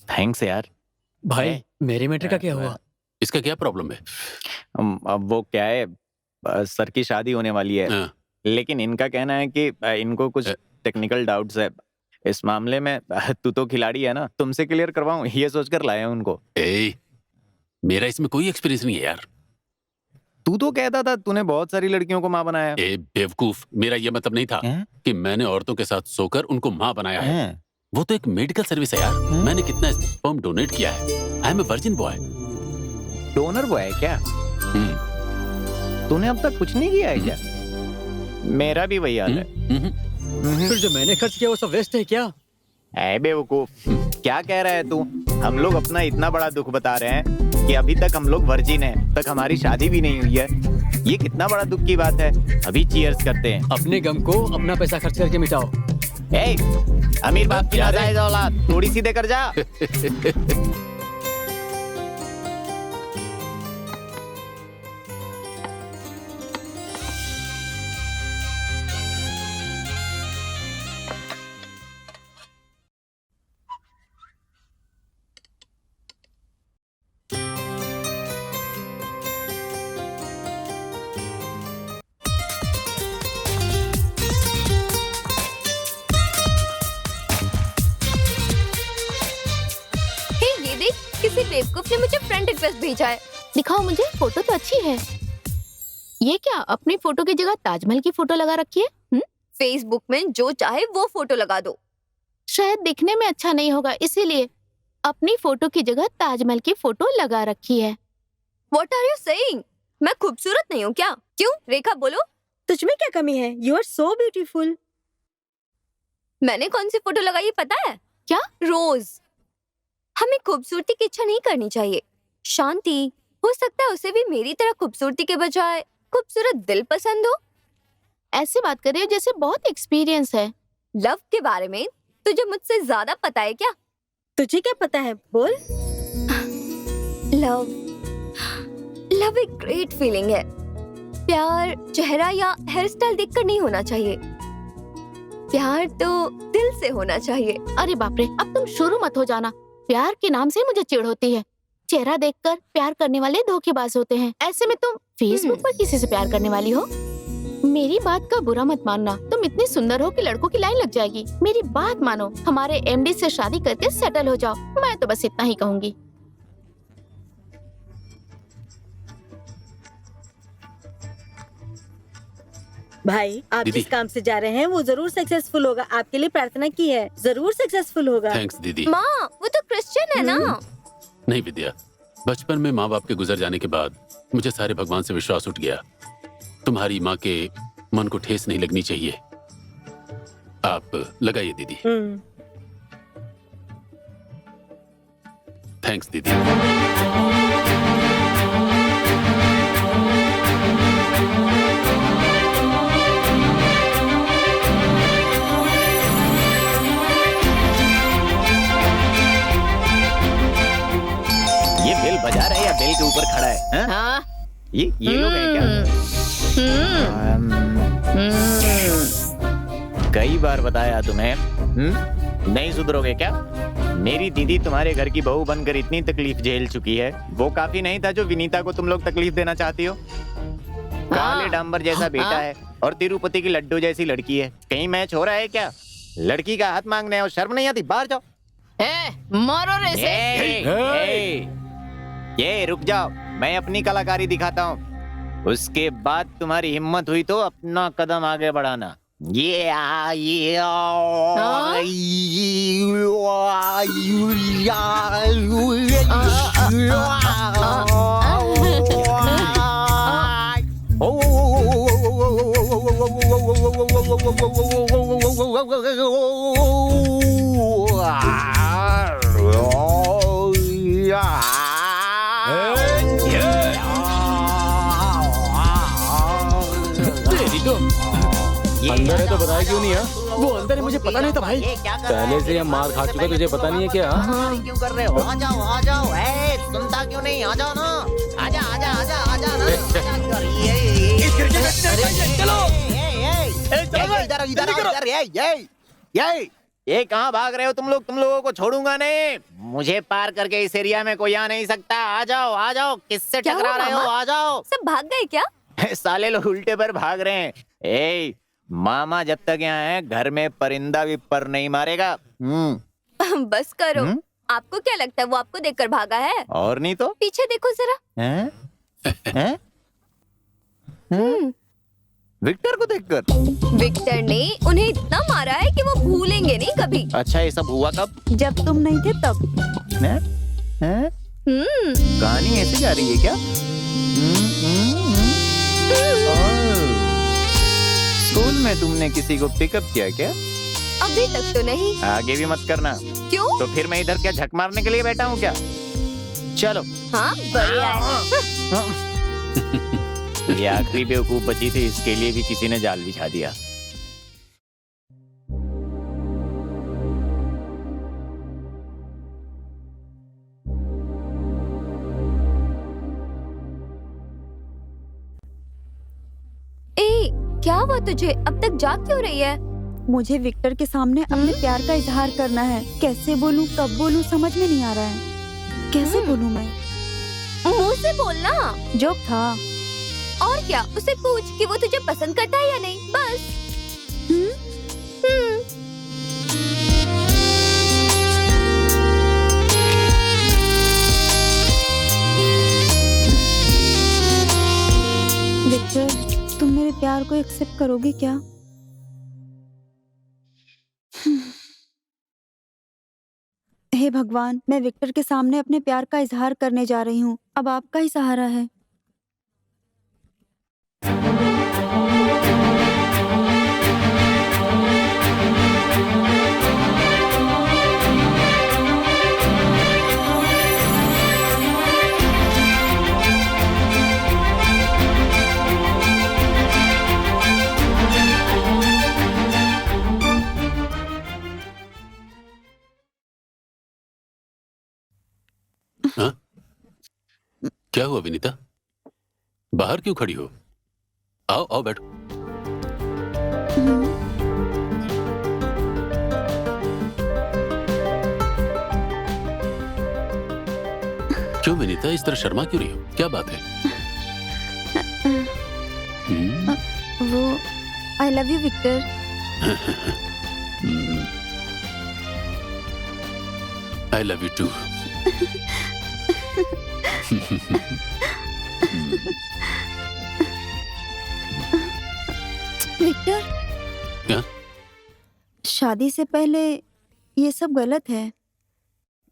थैंक्स यार। भाई मेरे मैटर का क्या हुआ? इसका क्या प्रॉब्लम है? अब वो क्या है, सर की शादी होने वाली है, लेकिन इनका कहना है कि इनको कुछ टेक्निकल डाउट्स है इस मामले में। तू तो खिलाड़ी है ना, तुमसे क्लियर करवाऊं ये सोचकर लाया उनको। मेरा इसमें कोई एक्सपीरियंस नहीं है यार। तू तो कहता था तूने बहुत सारी लड़कियों को माँ बनाया। बेवकूफ, मेरा ये मतलब नहीं था कि मैंने औरतों के साथ सोकर उनको माँ बनाया है। वो तो एक मेडिकल सर्विस है यार। मैंने कितना स्पर्म डोनेट किया है। I am a virgin boy. Donor boy है क्या? तूने अब तक कुछ नहीं किया है क्या? मेरा भी वही हाल है। फिर जो मैंने खर्च किया वो सब वेस्ट है क्या? ऐ बेवकूफ, क्या कह रहा है तू? हम लोग अपना इतना बड़ा दुख बता रहे हैं कि अभी तक हम लोग वर्जिन हैं, तक हमारी शादी भी नहीं हुई है। ये कितना बड़ा दुख की बात है। अभी चीयर्स करते हैं। अपने गम को अपना पैसा खर्च करके मिटाओ। अमीर बाप की नाजायज औलाद, थोड़ी सी देकर जा। किसी बेवकूफ ने मुझे फ्रेंड रिक्वेस्ट भेजा है। दिखाओ मुझे, फोटो तो अच्छी है। ये क्या, अपनी फोटो की जगह ताजमहल की फोटो लगा रखी है? फेसबुक में जो चाहे वो फोटो लगा दो। शायद दिखने में अच्छा नहीं होगा, इसीलिए अपनी फोटो की जगह ताजमहल की फोटो लगा रखी है। What are you saying? मैं खूबसूरत नहीं हूँ क्या? क्यों? रेखा बोलो। तुझ में क्या कमी है? You are so beautiful. मैंने कौन सी फोटो लगाई पता है? क्या? रोज। हमें खूबसूरती की इच्छा नहीं करनी चाहिए। शांति, हो सकता है उसे भी मेरी तरह खूबसूरती के बजाय खूबसूरत दिल पसंद हो। ऐसे बात कर रही हो जैसे बहुत एक्सपीरियंस है। लव के बारे में तुझे मुझसे ज्यादा पता है क्या? तुझे क्या पता है? बोल। लव एक ग्रेट फीलिंग है। प्यार चेहरा या हेयर स्टाइल देखकर नहीं होना चाहिए। प्यार तो दिल से होना चाहिए। अरे बाप रे, अब तुम शुरू मत हो जाना। प्यार के नाम से मुझे चिढ़ होती है। चेहरा देखकर प्यार करने वाले धोखेबाज होते हैं। ऐसे में तुम फेसबुक पर किसी से प्यार करने वाली हो? मेरी बात का बुरा मत मानना, तुम इतनी सुंदर हो कि लड़कों की लाइन लग जाएगी। मेरी बात मानो, हमारे एमडी से शादी करके सेटल हो जाओ। मैं तो बस इतना ही कहूंगी। भाई आप जिस काम से जा रहे हैं वो जरूर सक्सेसफुल होगा। आपके लिए प्रार्थना की है, जरूर सक्सेसफुल होगा। थैंक्स दीदी। माँ, वो तो क्रिश्चियन है ना? नहीं विद्या, बचपन में माँ बाप के गुजर जाने के बाद मुझे सारे भगवान से विश्वास उठ गया। तुम्हारी माँ के मन को ठेस नहीं लगनी चाहिए। आप लगाइए दीदी। थैंक्स दीदी। ये बेल बजा रहा है या बेल के ऊपर खड़ा है? हाँ? ये लोग हैं क्या? कई बार बताया तुम्हें, नहीं सुधरोगे क्या? मेरी दीदी तुम्हारे घर की बहू बनकर इतनी तकलीफ झेल चुकी है, वो काफी नहीं था जो विनीता को तुम लोग तकलीफ देना चाहती हो? काले डांबर जैसा बेटा है और तिरुपति की लड्डू जैसी लड़की है, कहीं मैच हो रहा है क्या? लड़की का हाथ मांगने और शर्म नहीं आती? बाहर जाओ। मारो रे इसे। ये रुक जाओ, मैं अपनी कलाकारी दिखाता हूँ, उसके बाद तुम्हारी हिम्मत हुई तो अपना कदम आगे बढ़ाना। ये अंदर है तो बताया क्यों नहीं है? वो अंदर है, मुझे पता नहीं था भाई। पहले से हम मार खा चुके, तुझे पता नहीं है क्या? क्यों कर रहे हो? आ जाओ आ जाओ, सुनता क्यों नहीं? आ जाओ ना, आजा आजा आजा आजा ना। चलो ये कहाँ भाग रहे हो तुम लोग? तुम लोगों को छोड़ूंगा नहीं, मुझे पार करके इस एरिया में कोई आ नहीं सकता। आ जाओ, किससे टकरा रहे हो? आ जाओ। सब भाग गए क्या? साले लोग उल्टे पर भाग रहे हैं। ए मामा जब तक यहाँ है, घर में परिंदा भी पर नहीं मारेगा। बस करो। आपको क्या लगता है वो आपको देखकर भागा है? और नहीं तो। पीछे देखो जरा। हैं? विक्टर को देखकर? विक्टर ने उन्हें इतना मारा है कि वो भूलेंगे नहीं कभी। अच्छा, ये सब हुआ कब? जब तुम नहीं थे तब। कहानी ऐसे जा रही है क्या? स्कूल में तुमने किसी को पिकअप किया क्या? अभी तक तो नहीं। आगे भी मत करना। क्यों? तो फिर मैं इधर क्या झक मारने के लिए बैठा हूँ क्या? चलो। हाँ, बढ़िया है। ये आखिरी बेवकूफ बची थी, इसके लिए भी किसी ने जाल बिछा दिया। क्या हुआ तुझे? अब तक जाग क्यों रही है? मुझे विक्टर के सामने अपने प्यार का इजहार करना है। कैसे बोलूं, कब बोलूं, समझ में नहीं आ रहा है। कैसे बोलूं मैं? मुंह से बोलना। जोक था। और क्या? उसे पूछ कि वो तुझे पसंद करता है या नहीं, बस। विक्टर, तुम मेरे प्यार को एक्सेप्ट करोगे क्या? हे भगवान, मैं विक्टर के सामने अपने प्यार का इजहार करने जा रही हूँ। अब आपका ही सहारा है। हाँ? क्या हुआ विनीता? बाहर क्यों खड़ी हो? आओ आओ बैठो। क्यों विनीता, इस तरह शर्मा क्यों रही हो? क्या बात है? वो I love you Victor. I love you too. Victor, क्या? शादी से पहले ये सब गलत है।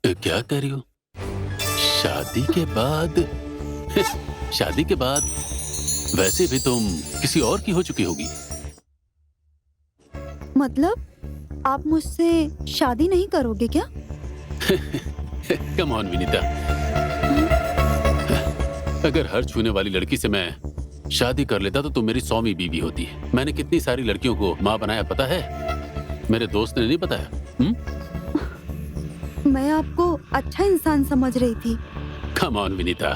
क्या कह रही हो? शादी के बाद? शादी के बाद वैसे भी तुम किसी और की हो चुकी होगी। मतलब आप मुझसे शादी नहीं करोगे क्या? कम ऑन विनीता, अगर हर छूने वाली लड़की से मैं शादी कर लेता तो तुम मेरी 100वीं बीवी होती है। मैंने कितनी सारी लड़कियों को माँ बनाया पता है? मेरे दोस्त ने नहीं बताया। मैं आपको अच्छा इंसान समझ रही थी। कम ऑन विनीता,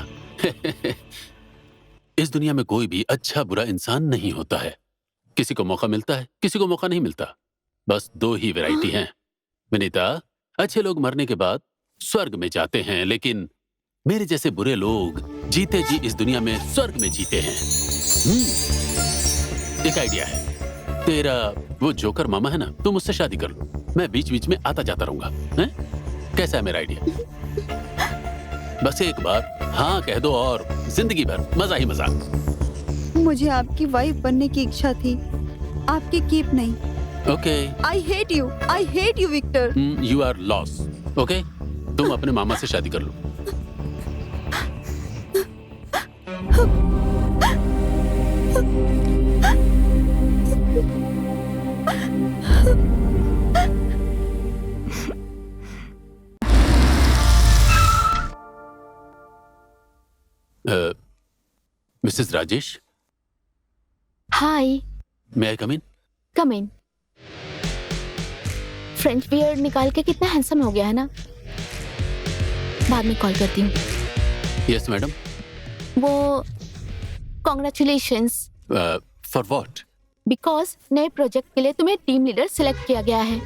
इस दुनिया में कोई भी अच्छा बुरा इंसान नहीं होता है। किसी को मौका मिलता है, किसी को मौका नहीं मिलता। बस 2 ही वैरायटी हैं। विनीता, अच्छे लोग मरने के बाद स्वर्ग में जाते हैं, लेकिन मेरे जैसे बुरे लोग जीते जी इस दुनिया में स्वर्ग में जीते हैं। एक आइडिया है, तेरा वो जोकर मामा है ना, तुम उससे शादी कर लो, मैं बीच बीच में आता जाता रहूंगा। हैं? कैसा है मेरा आइडिया? बस एक बार हाँ कह दो और जिंदगी भर मजा ही मजा। मुझे आपकी वाइफ बनने की इच्छा थी, आपकी कीप नहीं। Okay. I hate you Victor. You are loss. Okay, तुम अपने मामा से शादी कर लो। Mrs Rajesh, hi. May I come in? Come in. French beard निकाल के कितना हैंडसम हो गया है ना। बाद में कॉल करती हूँ। Yes madam. वो कॉन्ग्रेचुलेशंस। For what? बिकॉज नए प्रोजेक्ट के लिए तुम्हें टीम लीडर सिलेक्ट किया गया है।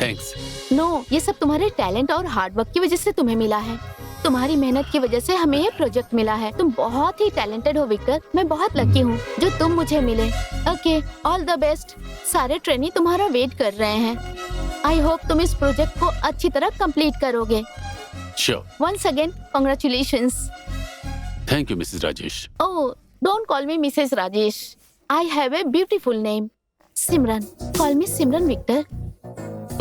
थैंक्स। नो, ये सब तुम्हारे टैलेंट और हार्ड वर्क की वजह से तुम्हें मिला है। तुम्हारी मेहनत की वजह से हमें ये प्रोजेक्ट मिला है। तुम बहुत ही टैलेंटेड हो विक्टर, मैं बहुत लकी हूँ जो तुम मुझे मिले। Okay, all the best. सारे ट्रेनी तुम्हारा वेट कर रहे हैं। आई होप तुम इस प्रोजेक्ट को अच्छी तरह कंप्लीट करोगे। Sure. Once again congratulations. Thank you Mrs Rajesh. Oh, don't call me Mrs Rajesh. I have a beautiful name, Simran. Call me Simran Victor.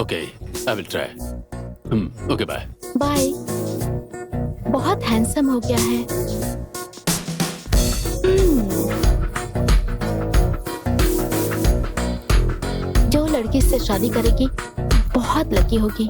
Okay, I will try. Okay, bye. Bye. बहुत handsome हो गया है। जो लड़की से शादी करेगी बहुत लकी होगी।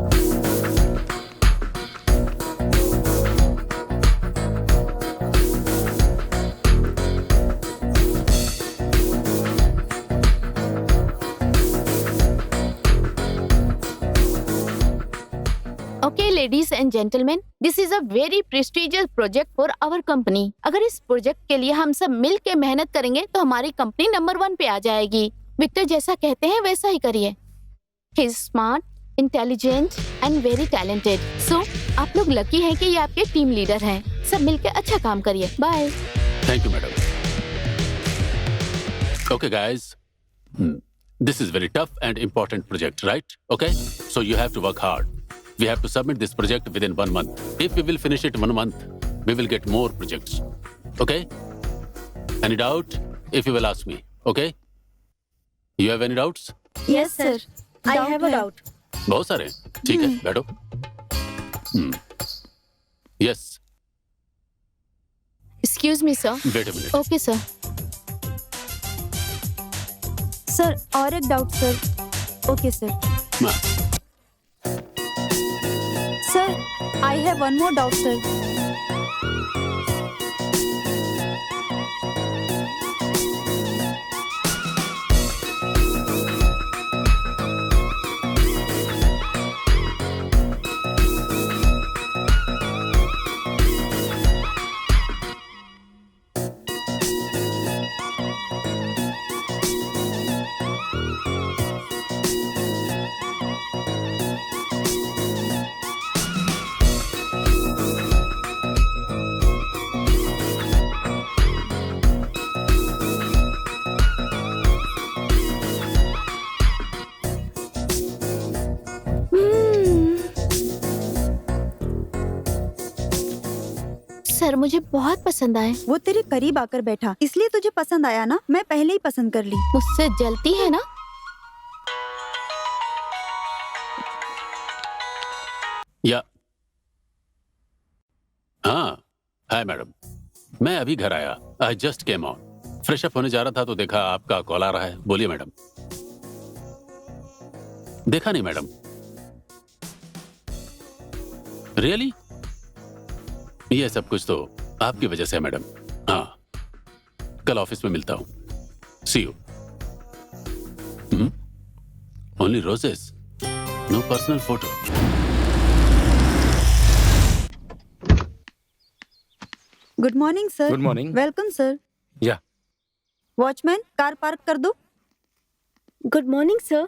Okay, ladies and gentlemen, this is a very prestigious project for our company. अगर इस प्रोजेक्ट के लिए हम सब मिल के मेहनत करेंगे तो हमारी कंपनी नंबर 1 पे आ जाएगी। विक्टर जैसा कहते हैं वैसा ही करिए। He is smart, intelligent and very talented. So, आप लोग लकी हैं कि ये आपके टीम लीडर हैं। सब मिल के अच्छा काम करिए। Bye. Thank you madam. Okay guys, this is very tough and important project, right? Okay, so you have to work hard. We have to submit this project within 1 month. If we will finish it 1 month, we will get more projects. Okay? Any doubt? If you will ask me. Okay? You have any doubts? Yes, sir. I have a doubt. बहुत सारे हैं। ठीक है, बैठो। Yes. Excuse me, sir. Wait a minute. Okay, sir. Sir, और एक doubt sir. Okay sir. Sir, I have one more doubt sir. Sir, मुझे बहुत पसंद आए। वो तेरे करीब आकर बैठा, इसलिए तुझे पसंद आया ना। मैं पहले ही पसंद कर ली। मुझसे जलती है ना? या हाँ, हाय मैडम, मैं अभी घर आया। I just came out. Fresh up होने जा रहा था तो देखा आपका कॉल आ रहा है। बोलिए मैडम। देखा नहीं मैडम। रियली? ये सब कुछ तो आपकी वजह से है मैडम। हाँ, कल ऑफिस में मिलता हूँ। See you. Only roses, no personal photo. Good morning sir. Good morning. Welcome sir. Yeah. Watchman, car park कर दो। Good morning sir.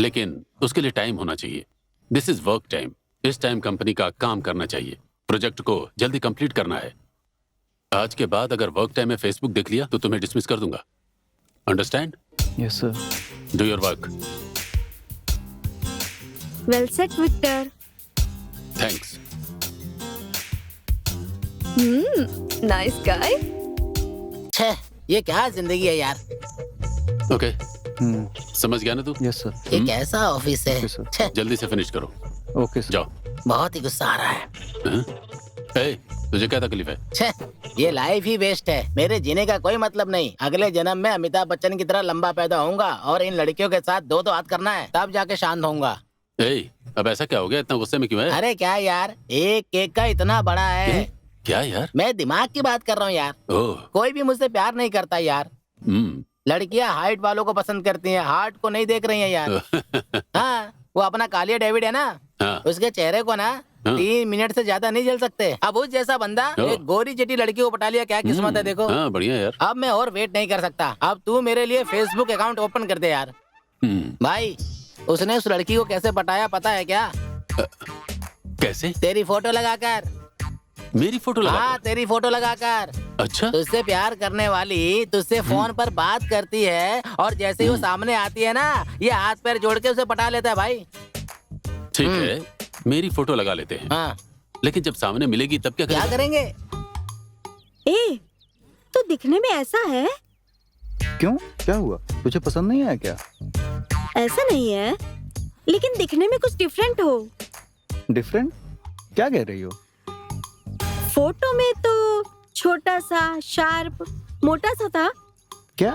लेकिन उसके लिए टाइम होना चाहिए। This is work time. इस टाइम कंपनी का काम करना चाहिए, प्रोजेक्ट को जल्दी कंप्लीट करना है। आज के बाद अगर वर्क टाइम में फेसबुक देख लिया तो तुम्हें डिसमिस कर दूंगा। Understand? Yes sir. Do your work. Well set Victor. Thanks. Nice guy. छे, ये क्या जिंदगी है यार। ओके, समझ गया ना तू? Yes sir. ये कैसा ऑफिस है। छे, जल्दी से फिनिश करो। Okay sir. जाओ। बहुत ही गुस्सा आ रहा है। हाँ? ए, तुझे क्या तकलीफ है? छे, ये लाइफ ही वेस्ट है। मेरे जीने का कोई मतलब नहीं। अगले जन्म में अमिताभ बच्चन की तरह लंबा पैदा होऊंगा और इन लड़कियों के साथ दो हाथ करना है, तब जाके शांत होऊंगा। ए, अब ऐसा क्या हो गया? इतना गुस्से में क्यों है? अरे क्या यार, एक केक का इतना बड़ा है। क्या यार? मैं दिमाग की बात कर रहा हूँ यार। ओह। कोई भी मुझसे प्यार नहीं करता यार। लड़कियां हाइट वालों को पसंद करती हैं, हार्ट को नहीं देख रही हैं यार। हाँ, वो अपना कालिया डेविड है ना, उसके चेहरे को ना 3 मिनट से ज्यादा नहीं झेल सकते। अब उस जैसा बंदा एक गोरी चिटी लड़की को पटा लिया, क्या किस्मत है देखो। हाँ, बढ़िया यार। अब मैं और वेट नहीं कर सकता। अब तू मेरे लिए फेसबुक अकाउंट ओपन कर दे यार। भाई, उसने उस लड़की को कैसे पटाया पता है क्या? कैसे? तेरी फोटो लगाकर। मेरी फोटो लगाकर? हाँ, तेरी फोटो लगाकर। अच्छा। तुझसे प्यार करने वाली तुझसे फोन पर बात करती है और जैसे ही वो सामने आती है ना, ये हाथ पैर जोड़ के उसे पटा लेता है भाई। ठीक है, मेरी फोटो लगा लेते हैं। हाँ। लेकिन जब सामने मिलेगी तब क्या करेंगे? ए, तो दिखने में ऐसा है। क्यों, क्या हुआ? तुझे पसंद नहीं आया क्या? ऐसा नहीं है, लेकिन दिखने में कुछ डिफरेंट हो। डिफरेंट? क्या कह रही हो? फोटो में तो छोटा सा, शार्प, मोटा सा था। क्या?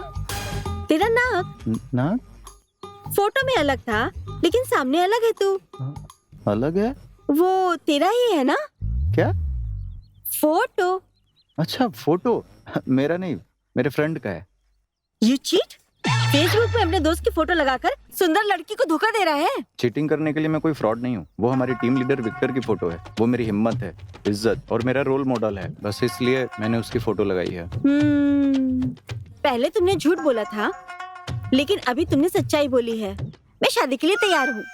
तेरा नाक। नाक? फोटो में अलग था, लेकिन सामने अलग है तू। अलग है? वो तेरा ही है ना? क्या? फोटो। अच्छा, फोटो मेरा नहीं, मेरे फ्रेंड का है। You cheat? फेसबुक पे अपने दोस्त की फोटो लगाकर सुंदर लड़की को धोखा दे रहा है। चीटिंग करने के लिए मैं कोई फ्रॉड नहीं हूँ। वो हमारी टीम लीडर विक्टर की फोटो है। वो मेरी हिम्मत है, इज्जत और मेरा रोल मॉडल है। बस इसलिए मैंने उसकी फोटो लगाई है। पहले तुमने झूठ बोला था, लेकिन अभी तुमने सच्चाई बोली है। मैं शादी के लिए तैयार हूँ।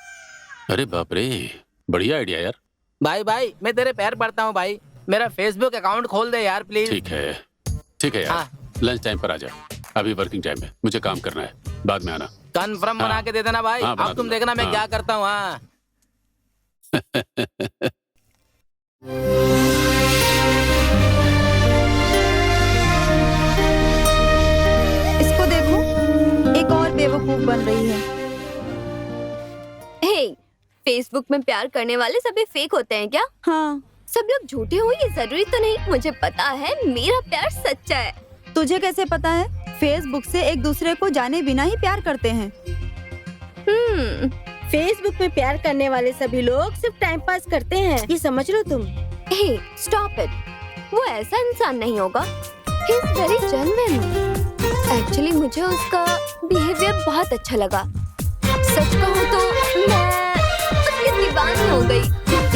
अरे बाप रे, बढ़िया आइडिया यार। भाई, मैं तेरे पैर पड़ता हूँ भाई, मेरा फेसबुक अकाउंट खोल दे यार प्लीज। ठीक है यार। लंच टाइम पर आ जा। अभी वर्किंग टाइम है, मुझे काम करना है, बाद में आना। कंफर्म बना के दे देना भाई। हाँ, अब तुम देखना मैं क्या करता हूँ। हाँ। इसको देखो, एक और बेवकूफ बन रही है। हे, फेसबुक में प्यार करने वाले सभी फेक होते हैं क्या? हाँ। सब लोग झूठे हो ये जरूरी तो नहीं। मुझे पता है मेरा प्यार सच्चा है। तुझे कैसे पता है? फेसबुक से एक दूसरे को जाने बिना ही प्यार करते हैं। फेसबुक में प्यार करने वाले सभी लोग सिर्फ टाइम पास करते हैं, ये समझ लो तुम। हे, स्टॉप इट। वो ऐसा इंसान नहीं होगा। He is very genuine. Actually मुझे उसका बिहेवियर बहुत अच्छा लगा। सच कहूँ तो मैं उसकी दीवानी हो गई।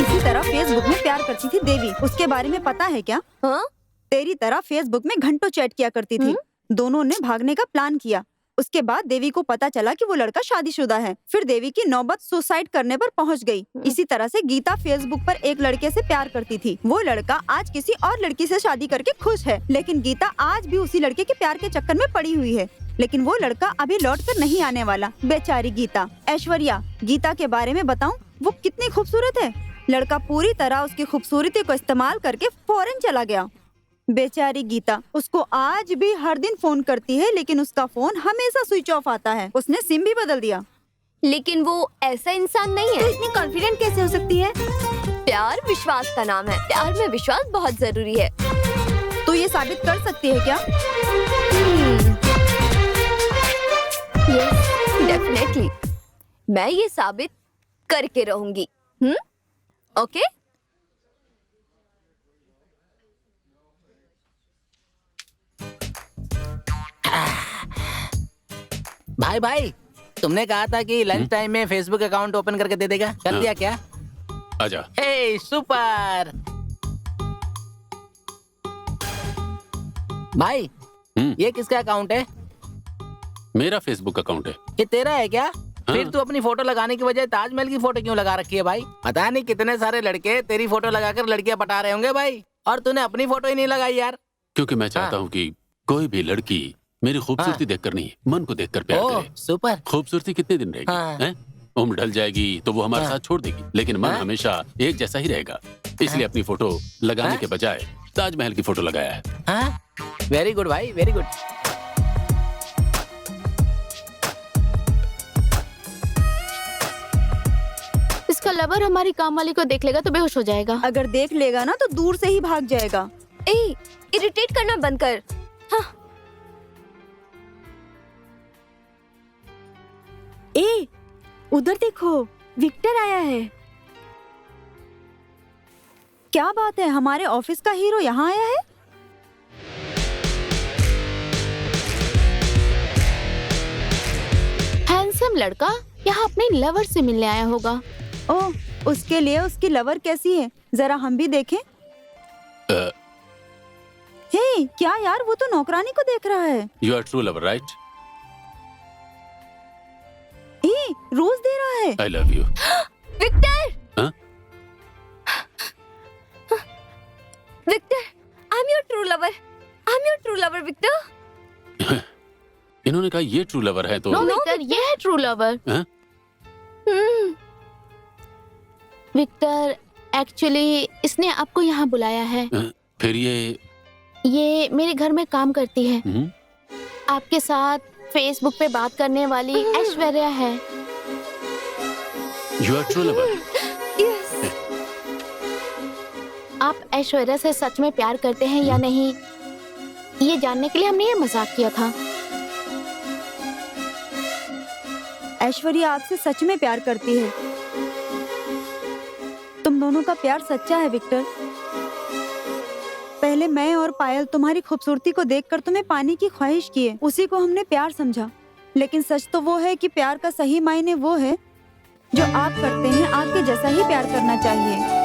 इसी तरह फेसबुक में प्यार करती थी देवी। उसके बारे में पता है क्या? हाँ? तेरी तरह फेसबुक में घंटों चैट किया करती थी। दोनों ने भागने का प्लान किया। उसके बाद देवी को पता चला कि वो लड़का शादीशुदा है। फिर देवी की नौबत सुसाइड करने पर पहुंच गई। इसी तरह से गीता फेसबुक पर एक लड़के से प्यार करती थी। वो लड़का आज किसी और लड़की से शादी करके खुश है, लेकिन गीता आज भी उसी लड़के के प्यार के चक्कर में पड़ी हुई है। लेकिन वो लड़का अभी लौट कर नहीं आने वाला। बेचारी गीता। ऐश्वर्या, गीता के बारे में बताऊं, वो कितनी खूबसूरत है। लड़का पूरी तरह उसकी खूबसूरती को इस्तेमाल करके फॉरेन चला गया। बेचारी गीता, उसको आज भी हर दिन फोन करती है, लेकिन उसका फोन हमेशा स्विच ऑफ आता है। उसने सिम भी बदल दिया। लेकिन वो ऐसा इंसान नहीं है। तो इतनी कॉन्फिडेंट कैसे हो सकती है? प्यार विश्वास का नाम है। प्यार में विश्वास बहुत जरूरी है। तो ये साबित कर सकती है क्या? Yes, definitely. मैं ये साबित करके रहूंगी। ओके? भाई, तुमने कहा था कि लंच टाइम में फेसबुक अकाउंट ओपन करके दे देगा। कर दिया क्या? आजा। हे, सुपर भाई। ये किसका अकाउंट है? मेरा फेसबुक अकाउंट है। ये तेरा है क्या? फिर तू अपनी फोटो लगाने की बजाय ताजमहल की फोटो क्यों लगा रखी है भाई? पता नहीं कितने सारे लड़के तेरी फोटो लगाकर लड़कियां पटा रहे होंगे भाई, और तूने अपनी फोटो ही नहीं लगाई यार। क्योंकि मैं चाहता हूँ कि कोई भी लड़की मेरी खूबसूरती देखकर नहीं, मन को देखकर प्यार करे। सुपर। खूबसूरती कितने दिन रहेगी? हैं? उम्र ढल जाएगी तो वो हमारे साथ छोड़ देगी, लेकिन मन हमेशा एक जैसा ही रहेगा। इसलिए अपनी फोटो लगाने के बजाय ताजमहल की फोटो लगाया है। वेरी गुड भाई, वेरी गुड। इसका लवर हमारी काम वाली को देख लेगा तो बेहोश हो जाएगा। अगर देख लेगा ना तो दूर से ही भाग जाएगा। इरिटेट करना बंद कर। हाँ। उधर देखो, विक्टर आया है। क्या बात है, हमारे ऑफिस का हीरो यहाँ आया है? हैंडसम लड़का यहाँ अपने लवर से मिलने आया होगा। ओह, उसके लिए उसकी लवर कैसी है, जरा हम भी देखें। हे, क्या यार, वो तो नौकरानी को देख रहा है। You are true lover, right? रोज दे रहा है। I love you. विक्टर! हाँ? Victor, I'm your true lover. I'm your true lover, Victor. इन्होंने कहा ये ट्रू लवर है तो नो विक्टर, ये है ट्रू लवर। विक्टर, एक्चुअली इसने आपको यहाँ बुलाया है। फिर ये मेरे घर में काम करती है। आपके साथ फेसबुक पे बात करने वाली ऐश्वर्या है। You are true lover. Yes. आप ऐश्वर्या से सच में प्यार करते हैं या नहीं, ये जानने के लिए हमने ये मजाक किया था। ऐश्वर्या आपसे सच में प्यार करती है। तुम दोनों का प्यार सच्चा है विक्टर। पहले मैं और पायल तुम्हारी खूबसूरती को देखकर तुम्हें पाने की ख्वाहिश किए, उसी को हमने प्यार समझा। लेकिन सच तो वो है कि प्यार का सही मायने वो है जो आप करते हैं, आपके जैसा ही प्यार करना चाहिए।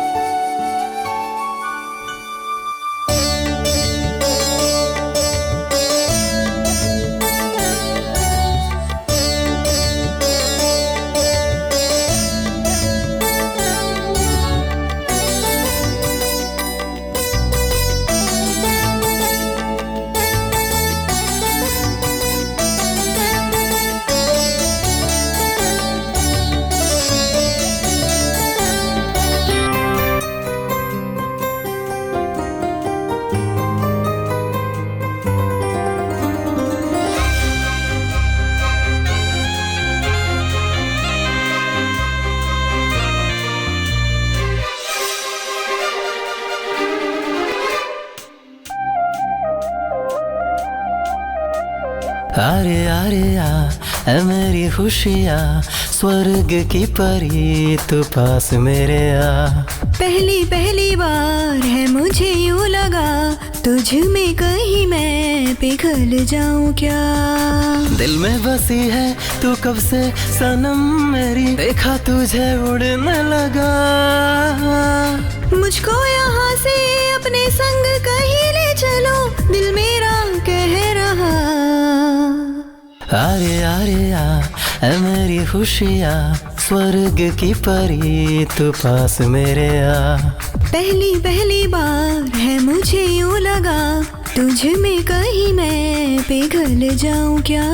अरे अरे आ मेरी खुशियाँ, स्वर्ग की परी तू पास मेरे आ। पहली पहली बार है मुझे यूं लगा, तुझ में कहीं मैं पिघल जाऊं क्या। दिल में बसी है तू कब से सनम मेरी, देखा तुझे उड़ने लगा। मुझको यहाँ से अपने संग कहीं ले चलो, दिल मेरा कह रहा। अरे अरे आ मेरी खुशियाँ, स्वर्ग की परी तू पास मेरे आ। पहली पहली बार है मुझे यूं लगा, तुझ में कहीं मैं पिघल जाऊं क्या।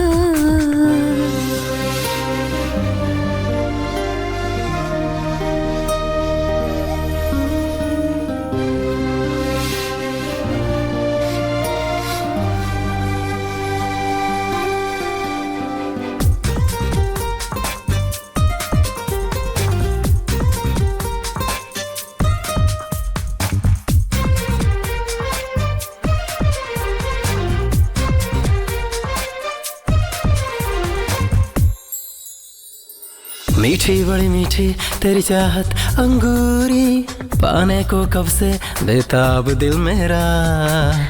मीठी बड़ी मीठी तेरी चाहत अंगूरी, पाने को कब से बेताब दिल मेरा।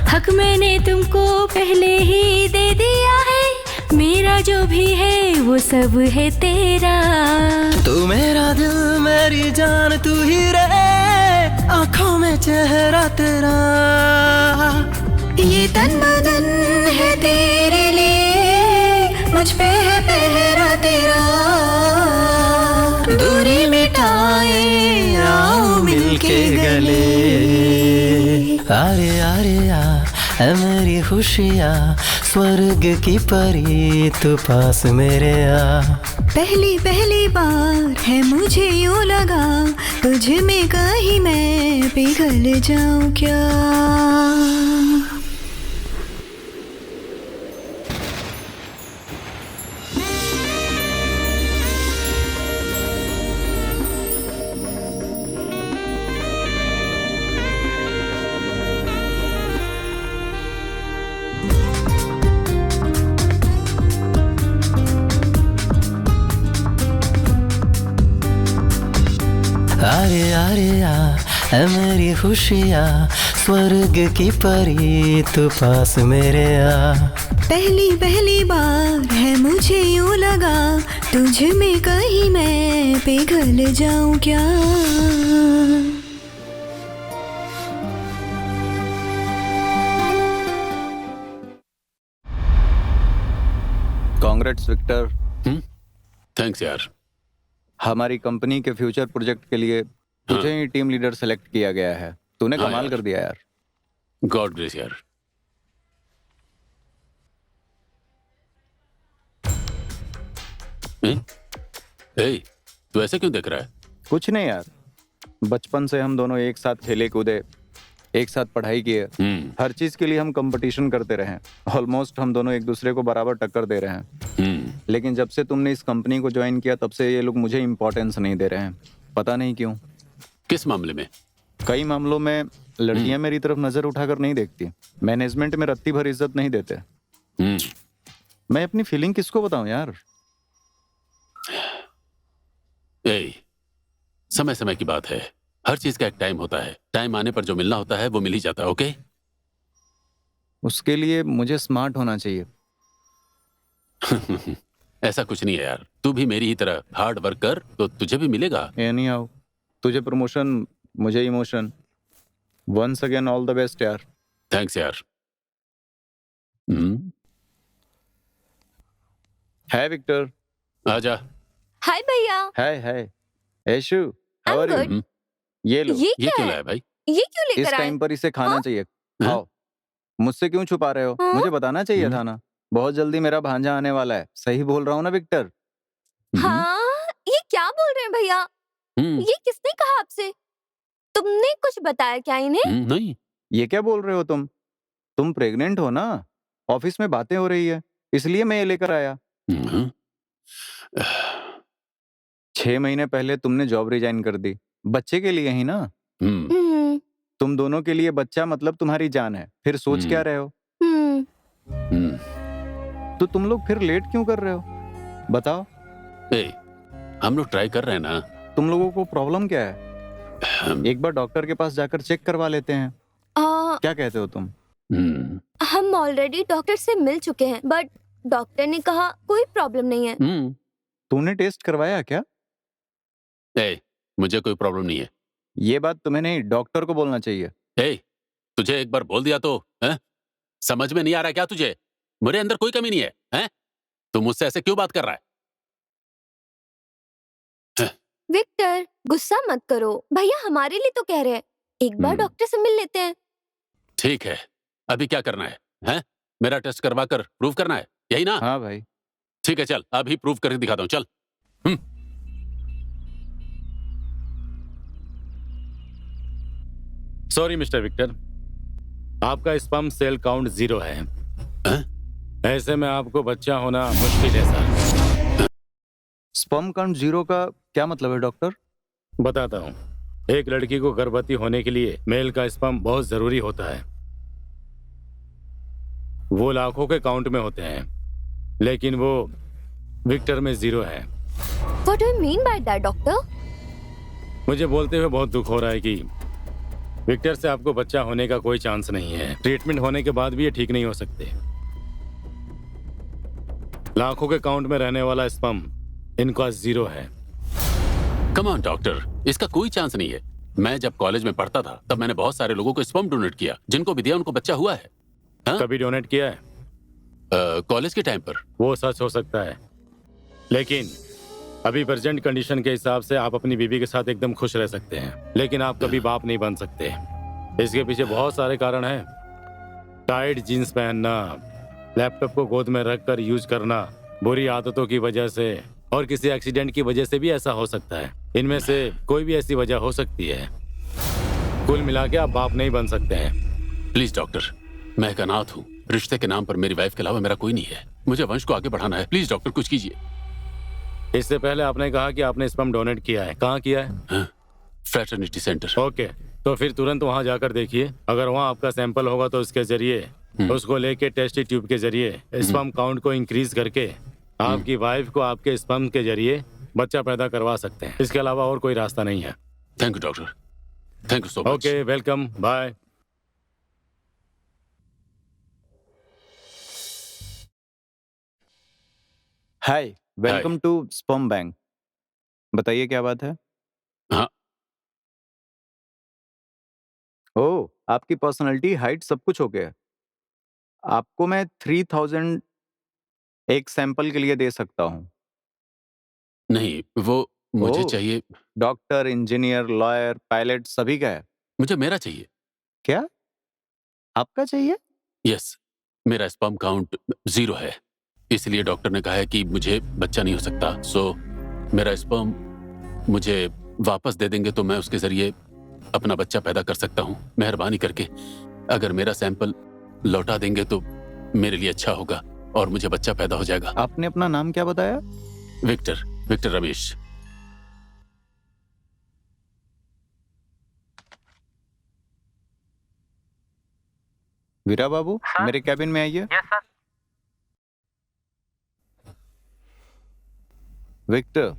हक मैंने तुमको पहले ही दे दिया है, मेरा जो भी है वो सब है तेरा। तू मेरा दिल मेरी जान तू ही रे, आँखों में चेहरा तेरा। ये तन बदन है तेरे लिए, मुझ पे है पहरा तेरा, दूरी मिटाए आओ मिलके गले। आरे आरे आ ऐ मेरी खुशियाँ, स्वर्ग की परी तू पास मेरे आ। पहली पहली बार है मुझे यूं लगा, तुझ में कहीं मैं पिघल जाऊं क्या। आरे आरे आ ऐ मेरी खुशियाँ, स्वर्ग की परी तू पास मेरे आ। पहली पहली बार है मुझे यूं लगा, तुझ में कहीं मैं पिघल जाऊं क्या। Congrats Victor. थैंक्स यार। हमारी कंपनी के फ्यूचर प्रोजेक्ट के लिए तुझे ही टीम लीडर सेलेक्ट किया गया है। तूने हाँ कमाल यार। कर दिया यार। गॉड ग्रेस यार। ए, तू ऐसे क्यों देख रहा है? कुछ नहीं यार, बचपन से हम दोनों एक साथ खेले कूदे, एक साथ पढ़ाई किए, हर चीज के लिए हम कंपटीशन करते रहे हैं। ऑलमोस्ट हम दोनों एक दूसरे को बराबर टक्कर दे रहे हैं। लेकिन जब से तुमने इस कंपनी को ज्वाइन किया तब से ये लोग मुझे इम्पोर्टेंस नहीं दे रहे हैं। पता नहीं क्यों। किस मामले में? कई मामलों में लड़कियां मेरी तरफ नजर उठाकर नहीं देखती, मैनेजमेंट में रत्ती भर इज्जत नहीं देते। मैं अपनी फीलिंग किसको बताऊं यार। ए, समय समय की बात है, हर चीज का एक टाइम होता है। टाइम आने पर जो मिलना होता है वो मिल ही जाता है। ओके? उसके लिए मुझे स्मार्ट होना चाहिए। ऐसा कुछ नहीं है यार, तू भी मेरी ही तरह हार्ड वर्क कर तो तुझे भी मिलेगा। नहीं आओ, तुझे प्रमोशन मुझे emotion. Once again all the best यार। थैंक्स यार। Hi Victor. आजा। हाय भैया। Hi hi Aishu, how are you? ये लो। ये क्या क्यों है? लाया भाई? ये क्यों इस लेकर आए? टाइम पर इसे खाना चाहिए। खाओ। मुझसे क्यों छुपा रहे हो? हाँ? मुझे बताना चाहिए था ना। बहुत जल्दी मेरा भांजा आने वाला है। सही बोल रहा हूँ ना विक्टर? हाँ, ये क्या बोल रहे हैं भैया? ये किसने कहा आपसे? तुमने कुछ बताया क्या इन्हें? नहीं। ये क्या बोल रहे हो तुम? तुम प्रेग्नेंट हो ना? ऑफिस में बातें हो रही है, इसलिए मैं ये लेकर आया। 6 महीने पहले तुमने जॉब रिजाइन कर दी, बच्चे के लिए ही ना? तुम दोनों के लिए बच्चा मतलब तुम्हारी जान है। फिर सोच क्या रहे हो? तो तुम लोग फिर लेट क्यों कर रहे हो? बताओ। हम लोग ट्राई कर रहे हैं ना। तुम लोगों को प्रॉब्लम क्या है? एक बार डॉक्टर के पास जाकर चेक करवा लेते हैं। क्या कहते हो तुम? हम ऑलरेडी डॉक्टर से मिल चुके हैं, बट डॉक्टर ने कहा कोई प्रॉब्लम नहीं है। तूने टेस्ट करवाया क्या? मुझे कोई प्रॉब्लम नहीं है। ये बात तुम्हें नहीं, डॉक्टर को बोलना चाहिए। तुझे एक बार बोल दिया तो समझ में नहीं आ रहा क्या तुझे? मेरे अंदर कोई कमी नहीं है, हैं? तू मुझसे ऐसे क्यों बात कर रहा है? विक्टर, गुस्सा मत करो, भैया हमारे लिए तो कह रहे हैं। एक बार डॉक्टर से मिल लेते हैं। ठीक है, अभी क्या करना है? हैं? मेरा टेस्ट करवा कर प्रूव करना है, यही ना? हाँ भाई। ठीक है, चल अभी प्रूव करके दिखाता हूँ, चल। सॉरी मिस्टर विक्टर, आपका स्पर्म सेल काउंट 0 है। ऐसे में आपको बच्चा होना मुश्किल है सर। स्पर्म काउंट 0 का क्या मतलब है डॉक्टर? बताता हूँ। एक लड़की को गर्भवती होने के लिए मेल का स्पर्म बहुत जरूरी होता है। वो लाखों के काउंट में होते हैं, लेकिन वो विक्टर में 0 है। What do you mean by that, doctor? मुझे बोलते हुए बहुत दुख हो रहा है कि विक्टर से आपको बच्चा होने का कोई चांस नहीं है। ट्रीटमेंट होने के बाद भी ये ठीक नहीं हो सकते। लाखों के काउंट में रहने वाला स्पर्म इनका 0 है। कम ऑन डॉक्टर, इसका कोई चांस नहीं है। मैं जब कॉलेज में पढ़ता था तब मैंने बहुत सारे लोगों को स्पर्म डोनेट किया, जिनको भी दिया उनको बच्चा हुआ है। कभी डोनेट किया है? कॉलेज के टाइम पर। वो सच हो सकता है, लेकिन अभी प्रेजेंट कंडीशन के हिसाब से आप अपनी बीवी के साथ एकदम खुश रह सकते हैं, लेकिन आप कभी बाप नहीं बन सकते। इसके पीछे बहुत सारे कारण हैं। टाइट जीन्स पहनना, लैपटॉप को गोद में रखकर यूज करना, बुरी आदतों की वजह से और किसी एक्सीडेंट की वजह से भी ऐसा हो सकता है। इनमें से कोई भी ऐसी वजह हो सकती है। कुल मिला के आप बाप नहीं बन सकते हैं। प्लीज डॉक्टर, मैं एक अनाथ हूँ। रिश्ते के नाम पर मेरी वाइफ के अलावा मेरा कोई नहीं है। मुझे वंश को आगे बढ़ाना है। प्लीज डॉक्टर कुछ कीजिए। इससे पहले आपने कहा कि आपने स्पर्म डोनेट किया है। कहाँ किया है? Fraternity centre. ओके, तो फिर तुरंत वहाँ जाकर देखिए। अगर वहाँ आपका सैंपल होगा तो उसके जरिए उसको लेके टेस्ट ट्यूब के जरिए स्पर्म काउंट को इंक्रीज करके आपकी वाइफ को आपके स्पर्म के जरिए बच्चा पैदा करवा सकते हैं। इसके अलावा और कोई रास्ता नहीं है। Thank you doctor, thank you so much. Okay, welcome, bye. Hi, welcome to sperm bank. बताइए क्या बात है? हाँ। ओह, आपकी पर्सनालिटी, हाइट सब कुछ हो गया। आपको मैं 3000 एक सैंपल के लिए दे सकता हूँ। नहीं, वो मुझे ओह, चाहिए। डॉक्टर, इंजीनियर, लॉयर, पायलट सभी का है। मुझे मेरा चाहिए। क्या आपका चाहिए? यस, मेरा स्पर्म काउंट 0 है, इसलिए डॉक्टर ने कहा है कि मुझे बच्चा नहीं हो सकता। सो मेरा स्पर्म मुझे वापस दे देंगे तो मैं उसके जरिए अपना बच्चा पैदा कर सकता हूँ। मेहरबानी करके अगर मेरा सैंपल लौटा देंगे तो मेरे लिए अच्छा होगा और मुझे बच्चा पैदा हो जाएगा। आपने अपना नाम क्या बताया? विक्टर रमेश। वीरा बाबू, मेरे कैबिन में आइए। Yes sir. Victor,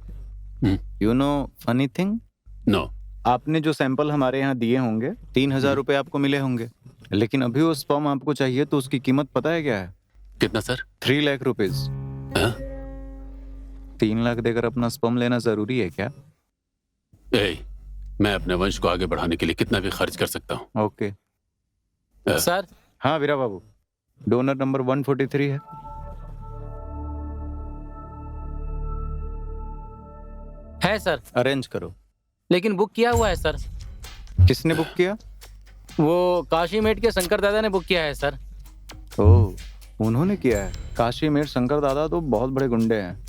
you know funny thing? No. आपने जो सैंपल हमारे यहाँ दिए होंगे 3000 रुपए आपको मिले होंगे, लेकिन अभी वो स्पर्म आपको चाहिए तो उसकी कीमत पता है क्या है? कितना सर? 3 लाख रुपीज। 3 लाख देकर अपना स्पर्म लेना जरूरी है क्या? मैं अपने वंश को आगे बढ़ाने के लिए कितना भी खर्च कर सकता हूँ। Okay sir. हाँ वीरा बाबू, डोनर नंबर 143 है। सर। अरेंज करो। लेकिन बुक किया हुआ है सर। किसने बुक किया? वो काशी मेट के शंकर दादा ने बुक किया है सर। ओह, उन्होंने किया है। काशी मेट शंकर दादा तो बहुत बड़े गुंडे हैं,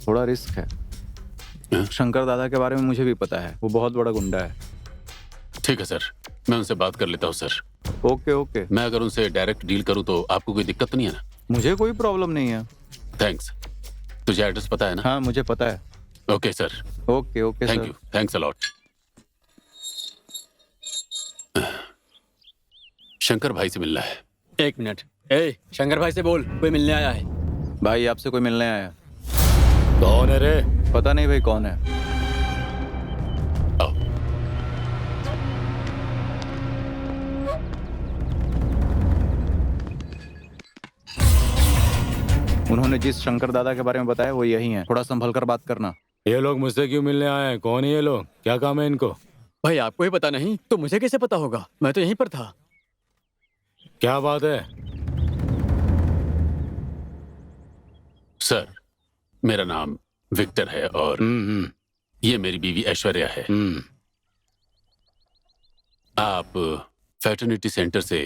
थोड़ा रिस्क है। शंकर दादा के बारे में मुझे भी पता है, वो बहुत बड़ा गुंडा है। ठीक है सर, मैं उनसे बात कर लेता हूँ सर। ओके। मैं अगर उनसे डायरेक्ट डील करूँ तो आपको कोई दिक्कत तो नहीं है ना? मुझे कोई प्रॉब्लम नहीं है। थैंक्स। तुझे एड्रेस पता है ना? हाँ मुझे पता है। Okay sir. Okay thank you, thanks a lot. Shankar भाई से मिलना है। 1 मिनट। शंकर भाई से बोल, कोई मिलने आया है। भाई आपसे कोई मिलने आया। कौन है रे? पता नहीं भाई कौन है। उन्होंने जिस शंकर दादा के बारे में बताया वो यही है, थोड़ा संभल कर बात करना। ये लोग मुझसे क्यों मिलने आए हैं? कौन है ये लोग? क्या काम है इनको? भाई आपको ही पता नहीं तो मुझे कैसे पता होगा? मैं तो यहीं पर था। क्या बात है? सर, मेरा नाम विक्टर है और ये मेरी बीवी ऐश्वर्या है। आप फैटर्निटी सेंटर से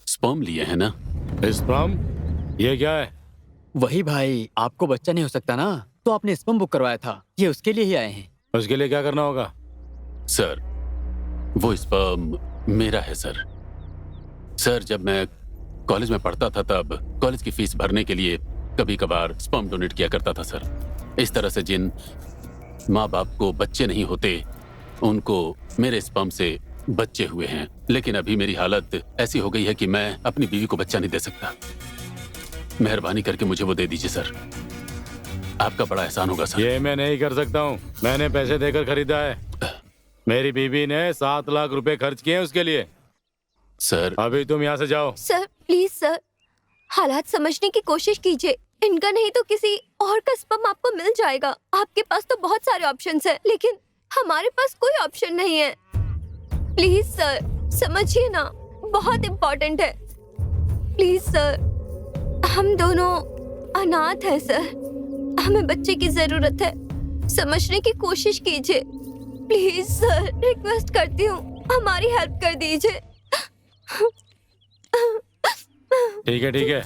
स्पर्म लिए हैं ना? स्पर्म? ये क्या है? वही भाई, आपको बच्चा नहीं हो सकता ना, तो आपने स्पर्म बुक करवाया था, ये उसके लिए ही आए हैं। उसके लिए क्या करना होगा? सर, वो स्पर्म मेरा है सर। सर, जब मैं कॉलेज में पढ़ता था तब कॉलेज की फीस भरने के लिए कभी कभार स्पर्म डोनेट किया करता था सर। इस तरह से जिन माँ बाप को बच्चे नहीं होते उनको मेरे स्पर्म से बच्चे हुए हैं। लेकिन अभी मेरी हालत ऐसी हो गई है कि मैं अपनी बीवी को बच्चा नहीं दे सकता। मेहरबानी करके मुझे वो दे दीजिए सर, आपका बड़ा एहसान होगा सर। ये मैं नहीं कर सकता हूँ, मैंने पैसे देकर खरीदा है। मेरी बीवी ने 7 लाख रुपए खर्च किए हैं उसके लिए। सर, अभी तुम यहाँ से जाओ। सर प्लीज सर, हालात समझने की कोशिश कीजिए। इनका नहीं तो किसी और का स्पर्म आपको मिल जाएगा। आपके पास तो बहुत सारे ऑप्शंस हैं, लेकिन हमारे पास कोई ऑप्शन नहीं है। प्लीज सर समझिए ना, बहुत इम्पोर्टेंट है। प्लीज सर, हम दोनों अनाथ हैं सर। हमें बच्चे की जरूरत है, समझने की कोशिश कीजिए प्लीज सर, रिक्वेस्ट करती हूँ, हमारी हेल्प कर दीजिए। ठीक है ठीक है,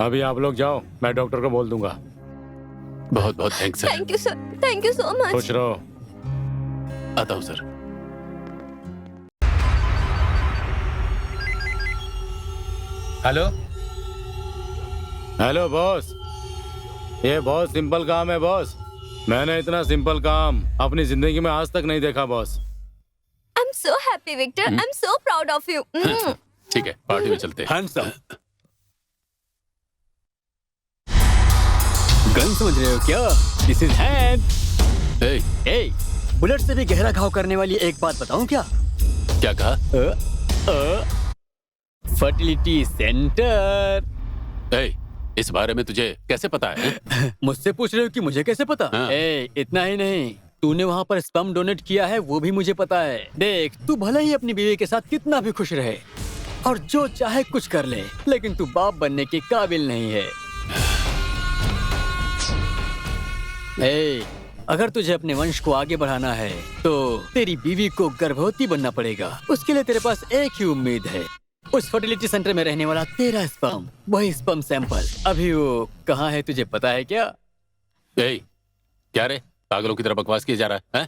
अभी आप लोग जाओ, मैं डॉक्टर को बोल दूंगा। बहुत बहुत thanks sir. Thank you sir, thank you so much. खुश रहो। आता हूँ सर। हेलो हेलो बॉस, ये बहुत सिंपल काम है बॉस। मैंने इतना सिंपल काम अपनी जिंदगी में आज तक नहीं देखा boss. I am so happy Victor, I am so proud of you. ठीक है, पार्टी में चलते हैं। Hands up. गन समझ रहे हो क्या? This is hand. A, bullet से भी गहरा घाव करने वाली एक बात बताऊं क्या? क्या कहा? Fertility centre. इस बारे में तुझे कैसे पता है? मुझसे पूछ रहे हो कि मुझे कैसे पता? इतना ही नहीं, तूने वहाँ पर स्पर्म डोनेट किया है वो भी मुझे पता है। देख, तू भले ही अपनी बीवी के साथ कितना भी खुश रहे और जो चाहे कुछ कर ले, लेकिन तू बाप बनने के काबिल नहीं है। अगर तुझे अपने वंश को आगे बढ़ाना है तो तेरी बीवी को गर्भवती बनना पड़ेगा। उसके लिए तेरे पास एक ही उम्मीद है, उस फर्टिलिटी सेंटर में रहने वाला तेरा स्पर्म, वही स्पर्म सैंपल। अभी वो कहाँ है तुझे पता है क्या? क्या रे, पागलों की तरह बकवास किया जा रहा है?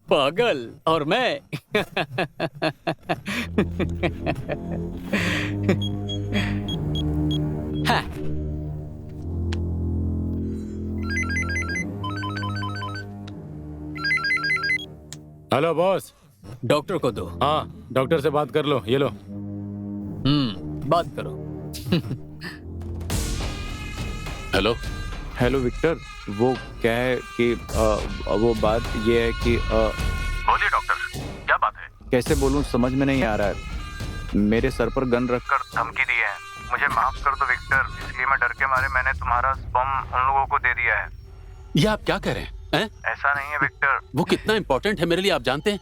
पागल और मैं? हाँ। Hello boss. डॉक्टर को दो। हाँ, डॉक्टर से बात कर लो, ये लो। बात करो। हेलो हेलो विक्टर, वो क्या है कि वो बात ये है कि बोलिए डॉक्टर, क्या बात है? कैसे बोलूं, समझ में नहीं आ रहा है। मेरे सर पर गन रखकर धमकी दी है। मुझे माफ कर दो विक्टर, इसलिए मैं डर के मारे मैंने तुम्हारा स्पर्म उन लोगों को दे दिया है। ये आप क्या कह रहे हैं? ऐसा नहीं है विक्टर। वो कितना इम्पोर्टेंट है मेरे लिए, आप जानते हैं?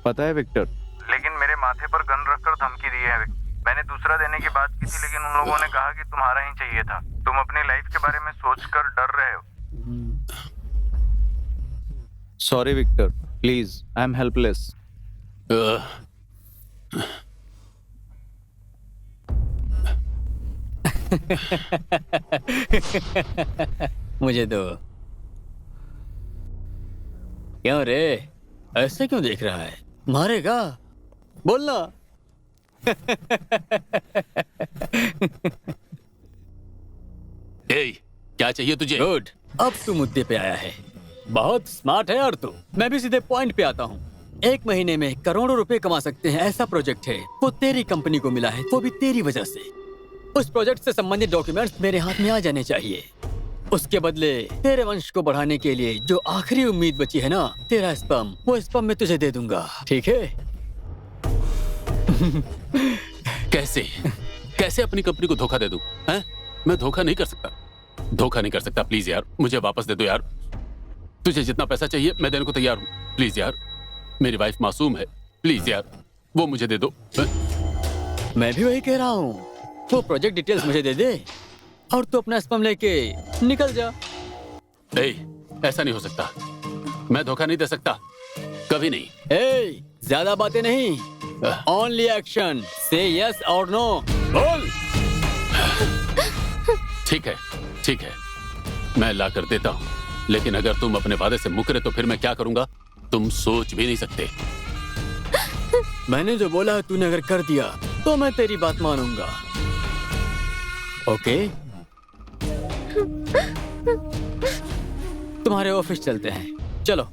पता है विक्टर, लेकिन मेरे माथे पर गन रखकर धमकी दी है। मैंने दूसरा देने की बात की थी, लेकिन उन लोगों ने कहा कि तुम्हारा ही चाहिए था। तुम अपनी लाइफ के बारे में सोचकर डर रहे हो। Sorry Victor, please, I am helpless. मुझे दो। क्यों रे, ऐसे क्यों देख रहा है? मारेगा? बोलना। क्या चाहिए तुझे? गुड, अब तू मुद्दे पे आया है। बहुत स्मार्ट है और तू। मैं भी सीधे पॉइंट पे आता हूँ। 1 महीने में करोड़ों रुपए कमा सकते हैं, ऐसा प्रोजेक्ट है। वो तेरी कंपनी को मिला है, वो भी तेरी वजह से। उस प्रोजेक्ट से संबंधित डॉक्यूमेंट्स मेरे हाथ में आ जाने चाहिए। उसके बदले तेरे वंश को बढ़ाने के लिए जो आखिरी उम्मीद बची है ना, तेरा स्पर्म, वो स्पर्म मैं तुझे दे दूंगा, ठीक है? कैसे अपनी कंपनी को धोखा दे दूं? हैं? मैं धोखा नहीं कर सकता। प्लीज यार, मुझे वापस दे दो यार। तुझे जितना पैसा चाहिए मैं देने को तैयार हूँ। प्लीज यार, मेरी वाइफ मासूम है, प्लीज यार, वो मुझे दे दो। मैं भी वही कह रहा हूँ, वो प्रोजेक्ट डिटेल्स मुझे दे दे और तू अपना स्पर्म लेके निकल जा। ऐसा नहीं हो सकता, मैं धोखा नहीं दे सकता, कभी नहीं। ज्यादा बातें नहीं, ओनली एक्शन। से यस और नो, बोल। ठीक है, मैं ला कर देता हूँ, लेकिन अगर तुम अपने वादे से मुकरे तो फिर मैं क्या करूंगा तुम सोच भी नहीं सकते। मैंने जो बोला है तूने अगर कर दिया तो मैं तेरी बात मानूंगा, ओके? तुम्हारे ऑफिस चलते हैं, चलो।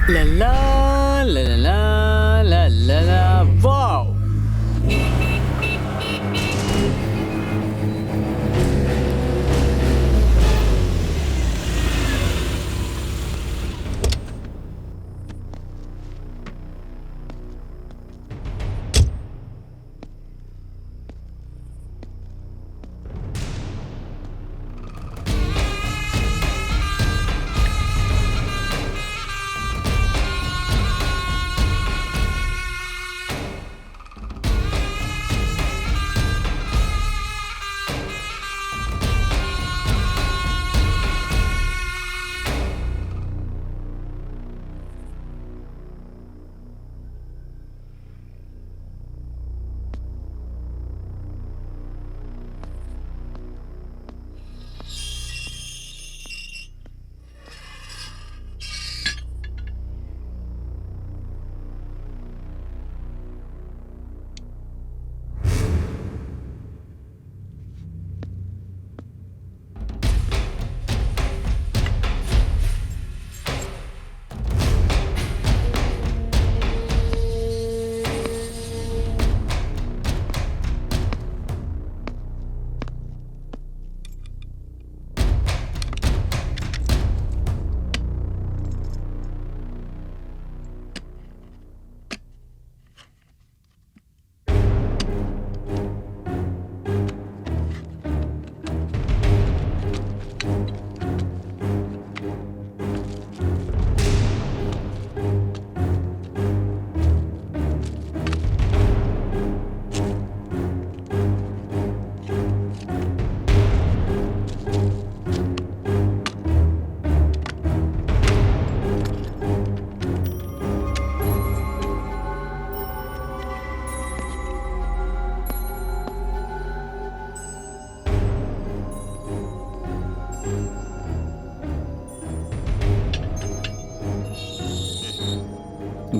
ला ला ला ला ला ला ला, वाओ!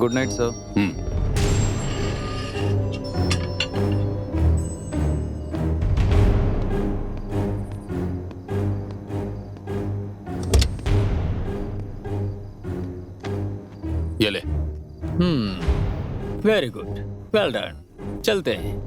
Good night sir. ये ले। Very good, well done. चलते हैं।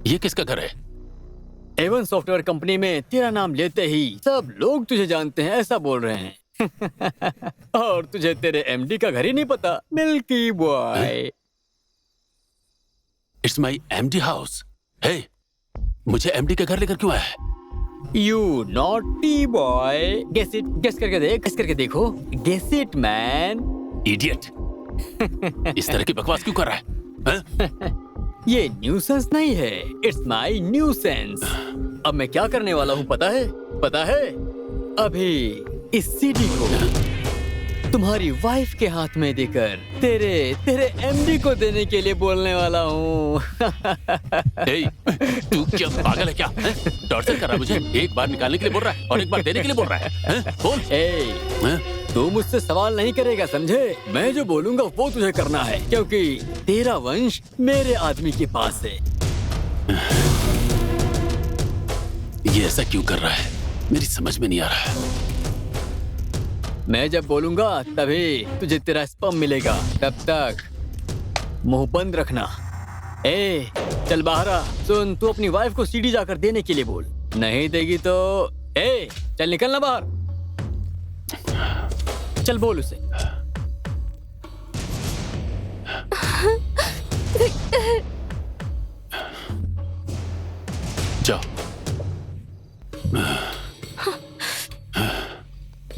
ये किसका घर है? एवन सॉफ्टवेयर कंपनी में तेरा नाम लेते ही सब लोग तुझे जानते हैं, ऐसा बोल रहे हैं। और तुझे तेरे एमडी का घर ही नहीं पता, milky boy. It's my MD house. Hey, मुझे एमडी के घर लेकर क्यों आया है? You naughty boy. Guess it, guess करके देख, गेस करके देखो। Guess it man. इडियट। इस तरह की बकवास क्यों कर रहा है? ये न्यूसेंस नहीं है, इट्स माई न्यूसेंस। अब मैं क्या करने वाला हूँ पता है? पता है? अभी इस सीडी को तुम्हारी वाइफ के हाथ में देकर तेरे एमडी को देने के लिए बोलने वाला हूँ। तू क्या पागल है क्या? टॉर्चर कर रहा है मुझे? एक बार निकालने के लिए बोल रहा है और एक बार देने के लिए बोल रहा है। बोल। तू मुझसे सवाल नहीं करेगा, समझे? मैं जो बोलूंगा वो तुझे करना है, क्योंकि तेरा वंश मेरे आदमी के पास है। ये ऐसा क्यों कर रहा है? मेरी समझ में नहीं आ रहा है। मैं जब बोलूंगा तभी तुझे तेरा स्पर्म मिलेगा, तब तक मुंह बंद रखना। चल बाहर आ। सुन, तू अपनी वाइफ को सीडी जाकर देने के लिए बोल। नहीं देगी तो चल निकलना बाहर। चल बोल उसे। जाओ।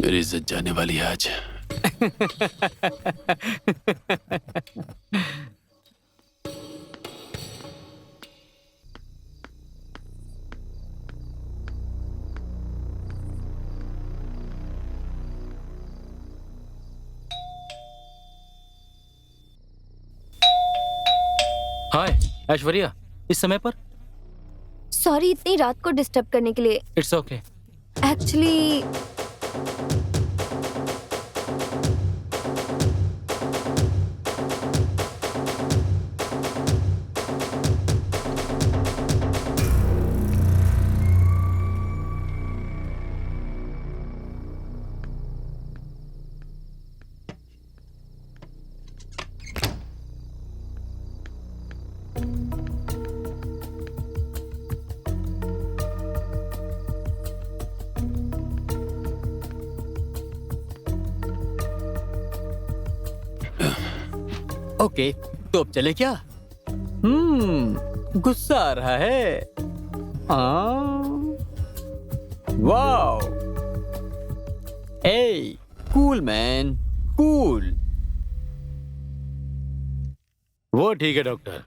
मेरी इज्जत जाने वाली है आज। हाय ऐश्वर्या, इस समय पर? सॉरी इतनी रात को डिस्टर्ब करने के लिए। It's okay. एक्चुअली ओके, तो अब चले क्या? गुस्सा आ रहा है। Wow, cool man, cool. वो ठीक है डॉक्टर।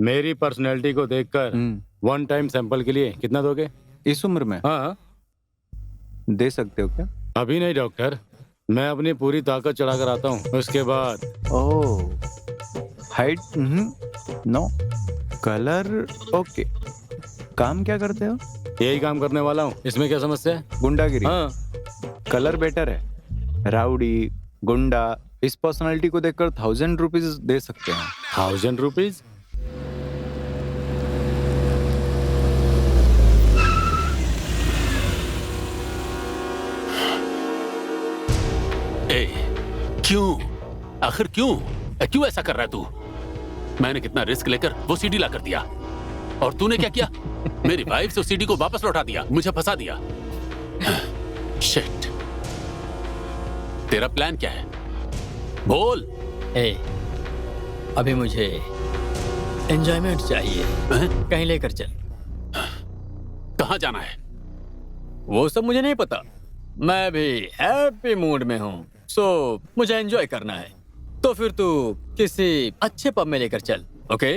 मेरी पर्सनैलिटी को देखकर वन टाइम सैंपल के लिए कितना दोगे? इस उम्र में? हाँ, दे सकते हो क्या? अभी नहीं डॉक्टर, मैं अपनी पूरी ताकत चढ़ाकर आता हूँ, उसके बाद। Height no, colour okay. काम क्या करते हो? यही काम करने वाला हूँ, इसमें क्या समस्या है? गुंडागिरी। हाँ। कलर बेटर है, राउडी गुंडा। इस पर्सनालिटी को देखकर 1000 रुपीज दे सकते हैं। 1000 रुपीज? क्यों? आखिर क्यों? क्यों ऐसा कर रहा है तू? मैंने कितना रिस्क लेकर वो सीडी ला कर दिया, और तूने क्या किया? मेरी वाइफ से उस सीडी को वापस लौटा दिया, मुझे फंसा दिया। शिट। तेरा प्लान क्या है? बोल। अभी मुझे एंजॉयमेंट चाहिए। कहीं लेकर चल। कहाँ जाना है? वो सब मुझे नहीं पता, मैं भी हैप्पी मूड में हूँ, सो मुझे एंजॉय करना है। तो फिर तू किसी अच्छे पब में लेकर चल, ओके?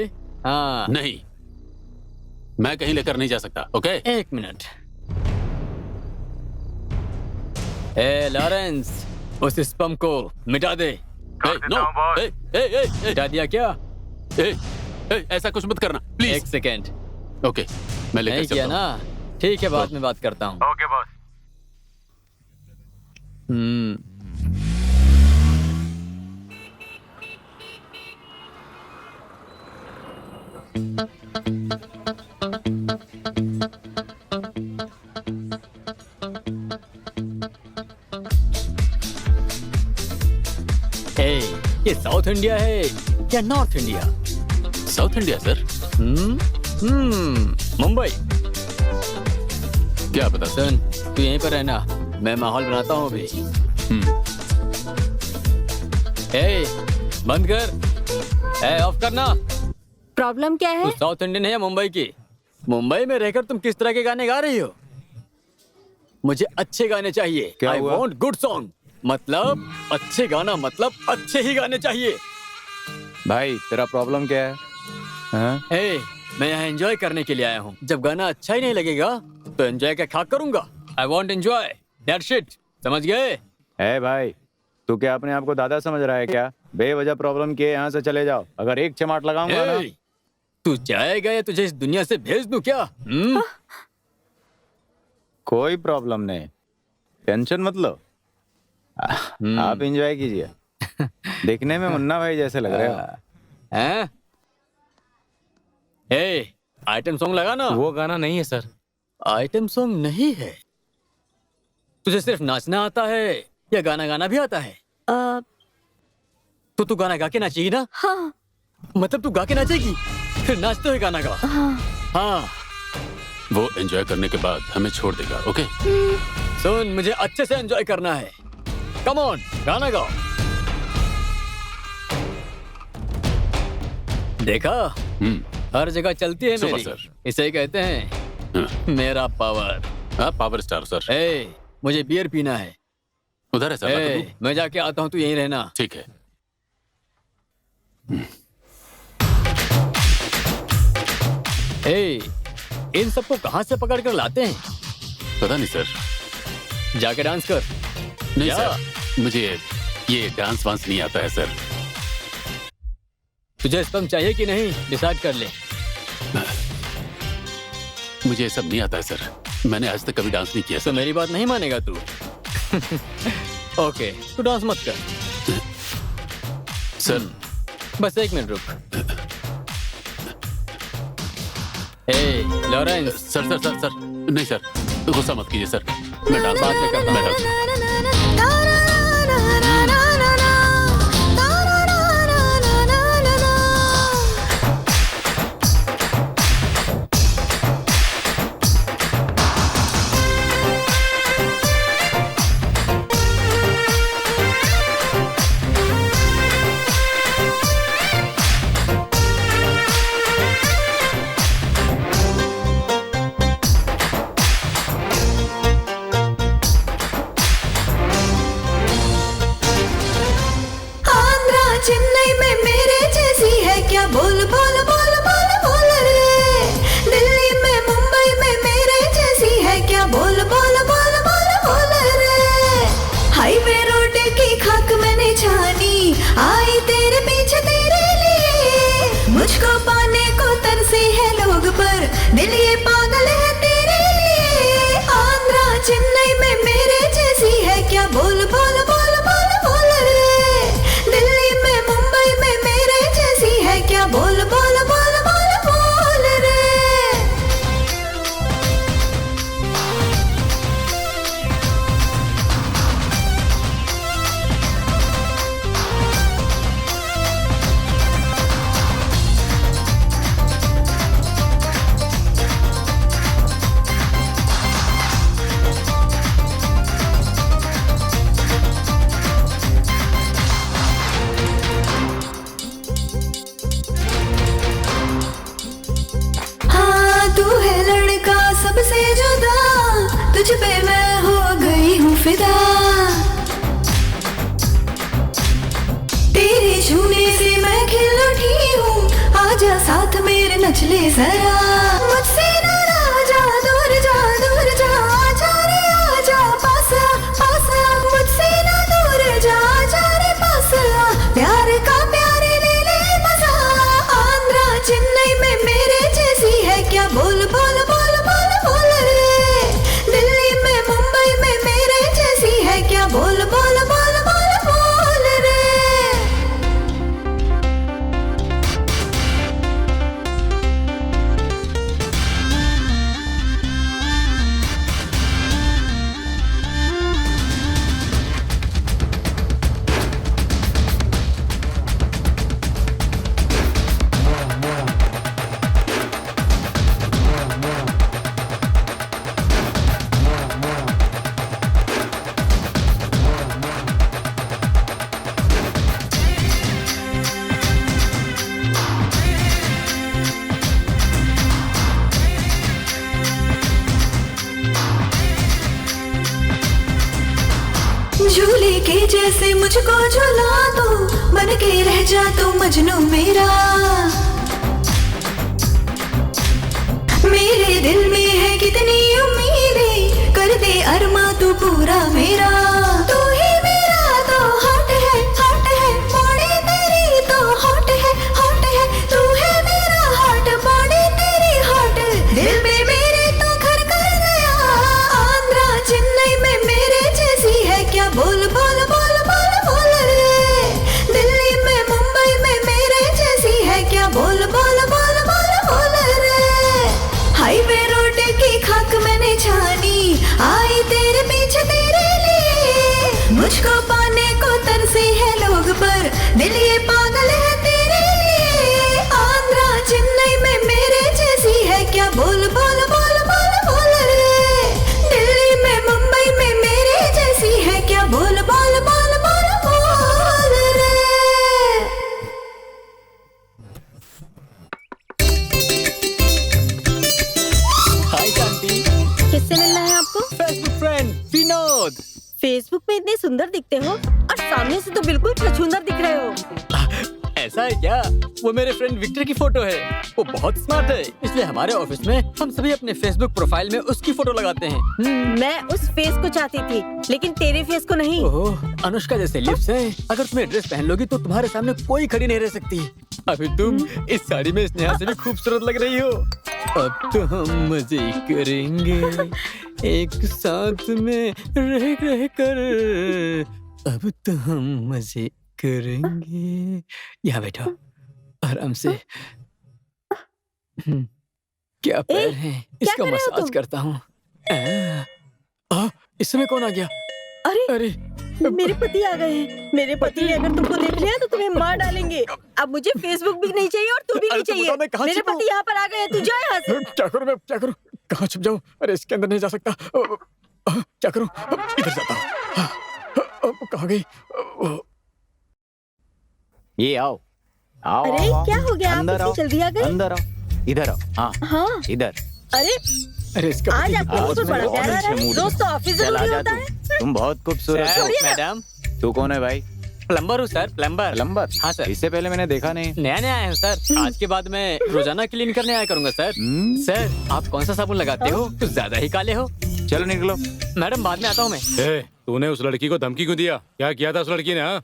हाँ नहीं, मैं कहीं लेकर नहीं जा सकता। ओके, एक मिनट। ए लॉरेंस, उस स्पम को मिटा दे। मिटा दिया क्या? ऐसा कुछ मत करना प्लीज। एक सेकेंड। ओके, मैं लेकर नहीं किया चलता हूं। ना? ठीक है, बाद में बात करता हूँ। Okay boss. ये साउथ इंडिया है या north India? South India sir. Mumbai. क्या पता। सुन, तू यहीं पर रहना, मैं माहौल बनाता हूँ अभी। बंद कर। ऑफ करना। प्रॉब्लम क्या है? तू साउथ इंडियन है या मुंबई की? मुंबई में रहकर तुम किस तरह के गाने गा रही हो? मुझे अच्छे गाने चाहिए। I want good song। मतलब अच्छे गाना, मतलब अच्छे ही गाने चाहिए। भाई तेरा प्रॉब्लम क्या है? हाँ? मैं यहाँ एंजॉय करने के लिए आया हूँ। जब गाना अच्छा ही नहीं लगेगा तो एंजॉय का क्या करूंगा? I want enjoy। That's it। समझ गए? भाई तू क्या अपने आप को दादा समझ रहा है क्या? बेवजह प्रॉब्लम किए यहाँ से चले जाओ। अगर एक चमाट लगाऊंगा ना। तू जाएगा या तुझे इस दुनिया से भेज दूं क्या? कोई प्रॉब्लम नहीं, टेंशन मत लो। आप एंजॉय कीजिए। देखने में मुन्ना भाई जैसे लग रहे हो। आइटम सॉन्ग लगा ना। वो गाना नहीं है सर। आइटम सॉन्ग नहीं है? तुझे सिर्फ नाचना आता है या गाना गाना भी आता है? तो तू गाना गा के नाचेगी ना? हाँ। मतलब तू गा के नाचेगी, फिर नाचते हुए गाना गा। हाँ। वो एंजॉय करने के बाद हमें छोड़ देगा। ओके? सुन, मुझे अच्छे से एंजॉय करना है। कम ऑन, गाना गाओ। देखा, हर जगह चलती है मेरी। सर। इसे कहते हैं मेरा पावर। Power star sir. मुझे बियर पीना है। उधर है सर। मैं जाके आता हूँ, तू यहीं रहना। ठीक है। इन सबको कहाँ से पकड़ कर लाते हैं? पता नहीं सर। जाके डांस कर। नहीं सर, मुझे ये डांस वांस नहीं आता है सर। तुझे स्पम चाहिए कि नहीं, डिसाइड कर ले। मुझे ये सब नहीं आता है सर। मैंने आज तक कभी डांस नहीं किया सर। तो मेरी बात नहीं मानेगा तू? ओके, तू डांस मत कर। सर बस एक मिनट रुक। Lawrence. Sir sir sir sir नहीं सर, गुस्सा मत कीजिए सर। मैं डांस बात में करता हूँ। चेन्नई में मेरे जैसी है क्या? बोल बोल बोल बोल बोल रे। दिल्ली में मुंबई में मेरे जैसी है क्या? बोल बोल बोल बोल बोल रे। हाईवे रोड की खाक मैंने छानी, आई तेरे पीछे तेरे लिए। मुझको पाने को तरसे है लोग, पर दिल ये पागल है तेरे लिए। आंध्रा चेन्नई में मेरे जैसी है क्या? बोल बोल बोल बोल बोल रे। दिल्ली में मुंबई में मेरे जैसी है क्या? बोल बोल बोल बोल बोल रे। साथ मेरे नच ले जरा मुझसे नाराज जा दूर जा दूर जा आजा रे आजा पास आ पास आ मुझसे ना दूर जा आजा रे पास आ प्यार का प्यारे ले ले मजा आंध्रा चेन्नई में मेरे जैसी है क्या बोल बोल बोल बोल बोल रे दिल्ली में मुंबई में मेरे जैसी है क्या बोल बोल बोल बोल बोल रे झूले के जैसे मुझको झुला दो बन के रह जा तू मजनू मेरा मेरे दिल में है कितनी उम्मीदें कर दे अरमा तू पूरा मेरा तू ही मेरा तो हॉट है बॉडी तेरी तो हॉट है तू है मेरा हॉट बॉडी तेरी हॉट दिल में मेरे तो घर कर गया आंध्रा चेन्नई में मेरे जैसी है क्या बोल बोल बोल बोल बोल रे दिल्ली में मुंबई में मेरे जैसी है क्या बोल बोल बोल बोल बोल रे हाईवे रोड की खाक मैंने छानी आई तेरे पीछे तेरे लिए मुझको पाने को तरसे है लोग पर दिल ये पागल है तेरे लिए आंध्रा चेन्नई में मेरे जैसी है क्या बोल बोल बोल बोल बोल रे दिल्ली में मुंबई में मेरे जैसी है क्या बोल बोल बोल बोल बोल रे हाय शांति। किससे मिलना है आपको? Facebook friend Vinod. फेसबुक में इतने सुंदर दिखते हो और सामने से तो बिल्कुल छछूंदर दिख रहे हो। ऐसा है क्या? वो मेरे फ्रेंड विक्टर की फोटो है। वो बहुत स्मार्ट है, इसलिए हमारे ऑफिस में हम सभी अपने फेसबुक प्रोफाइल में उसकी फोटो लगाते हैं। मैं उस फेस को चाहती थी लेकिन तेरे फेस को नहीं। ओह, अनुष्का जैसे लिप्स हैं। अगर तुम ड्रेस पहन लोगी तो तुम्हारे सामने कोई खड़ी नहीं रह सकती। अभी तुम इस साड़ी में स्नेहा से भी खूबसूरत लग रही हो। अब तो हम मजे करेंगे एक साथ में रह कर। अब तो हम मजे करेंगे। यहाँ बैठो आराम से। क्या पैर है, इसका मसाज करता हूँ। इस समय कौन आ गया? अरे मेरे पति आ गए हैं। मेरे पति ने अगर तुमको देख लिया तो तुम्हें मार डालेंगे। अब मुझे फेसबुक भी नहीं चाहिए और तू भी नहीं चाहिए। मेरे पति यहाँ पर आ गए हैं, तू जा यहाँ से। क्या करूं मैं, क्या करूं? कहाँ छुप जाऊं? अरे इसके अंदर नहीं जा सकता। क्या करूं? इधर जाता हूं। कहाँ गई? ये आओ आओ। अरे आओ, क्या हो गया? आप अंदर इतनी आओ, जल्दी आ गए? अंदर आओ, इधर आओ। हाँ हाँ इधर। अरे इसका आज आपको कुछ बड़ा प्यार आ रहा है। रोज तो ऑफिस जरूरी होता है। तुम बहुत खूबसूरत हो। मैडम तू कौन है भाई? प्लम्बर हूँ सर, प्लम्बर। हाँ सर। इससे पहले मैंने देखा नहीं। नया नया आया हूँ सर। आज के बाद मैं रोजाना क्लीन करने आया करूंगा सर। सर आप कौन सा साबुन लगाते हो? कुछ ज्यादा ही काले हो। चलो निकलो। मैडम बाद में आता हूँ मैं। तूने उस लड़की को धमकी क्यों दिया? क्या किया था उस लड़की ने? हाँ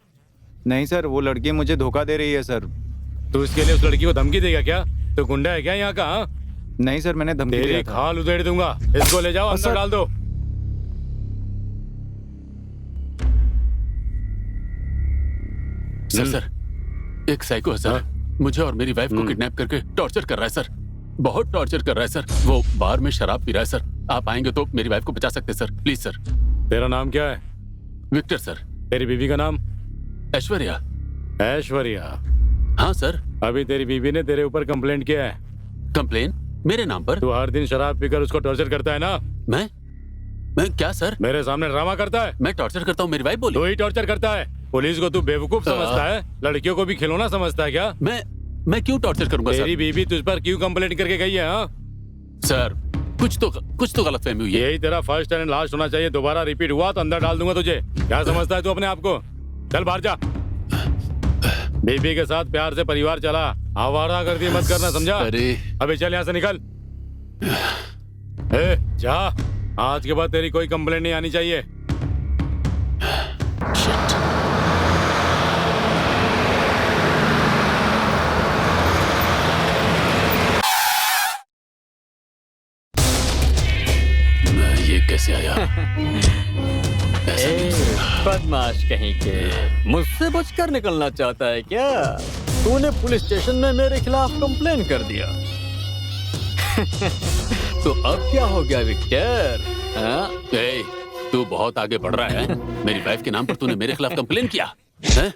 नहीं सर, वो लड़की मुझे धोखा दे रही है सर। तू इसके लिए उस लड़की को धमकी देगा क्या? तो गुंडा है क्या यहाँ का? हाँ? नहीं सर, मैंने धमकी तेरी दिया था। खाल उधेड़ दूंगा। इसको ले जाओ अंदर डाल दो। सर एक साइको है सर। मुझे और मेरी वाइफ को किडनैप करके टॉर्चर कर रहा है सर। बहुत टॉर्चर कर रहा है सर। वो बार में शराब पी रहा है सर। आप आएंगे तो मेरी वाइफ को बचा सकते हैं सर, प्लीज सर। तेरा नाम क्या है? Victor sir. तेरी बीवी का नाम? ऐश्वर्या। ऐश्वर्या? हाँ सर। अभी तेरी बीवी ने तेरे ऊपर कंप्लेंट किया है। कंप्लेन मेरे नाम पर? तू हर दिन शराब पीकर उसको टॉर्चर करता है ना? मैं क्या सर? मेरे सामने ड्रामा करता है। मैं टॉर्चर करता हूँ, मेरी वाइफ बोली। तू ही टॉर्चर करता है। पुलिस को तू बेवकूफ समझता है, लड़कियों को भी खिलौना समझता है क्या? मैं क्यों टॉर्चर करूंगा सर? तेरी बीवी तुझ पर क्यों कंप्लेंट करके गई है? हाँ सर कुछ तो गलतफहमी हुई है। यही तेरा फर्स्ट एंड लास्ट होना चाहिए। दोबारा रिपीट हुआ तो अंदर डाल दूंगा तुझे। क्या समझता है तू अपने आप को? चल बाहर जा। बीबी के साथ प्यार से परिवार चला, आवारागर्दी मत करना, समझा? अरे अभी चल यहाँ से निकल। ए, जा, आज के बाद तेरी कोई कंप्लेंट नहीं आनी चाहिए। ये कैसे आया? बदमाश कहीं के, मुझसे बचकर निकलना चाहता है क्या? तूने पुलिस स्टेशन में मेरे खिलाफ कंप्लेन कर दिया। तो अब क्या हो गया विक्टर? ए, तू बहुत आगे बढ़ रहा है। मेरी वाइफ के नाम पर तूने मेरे खिलाफ कंप्लेन किया है?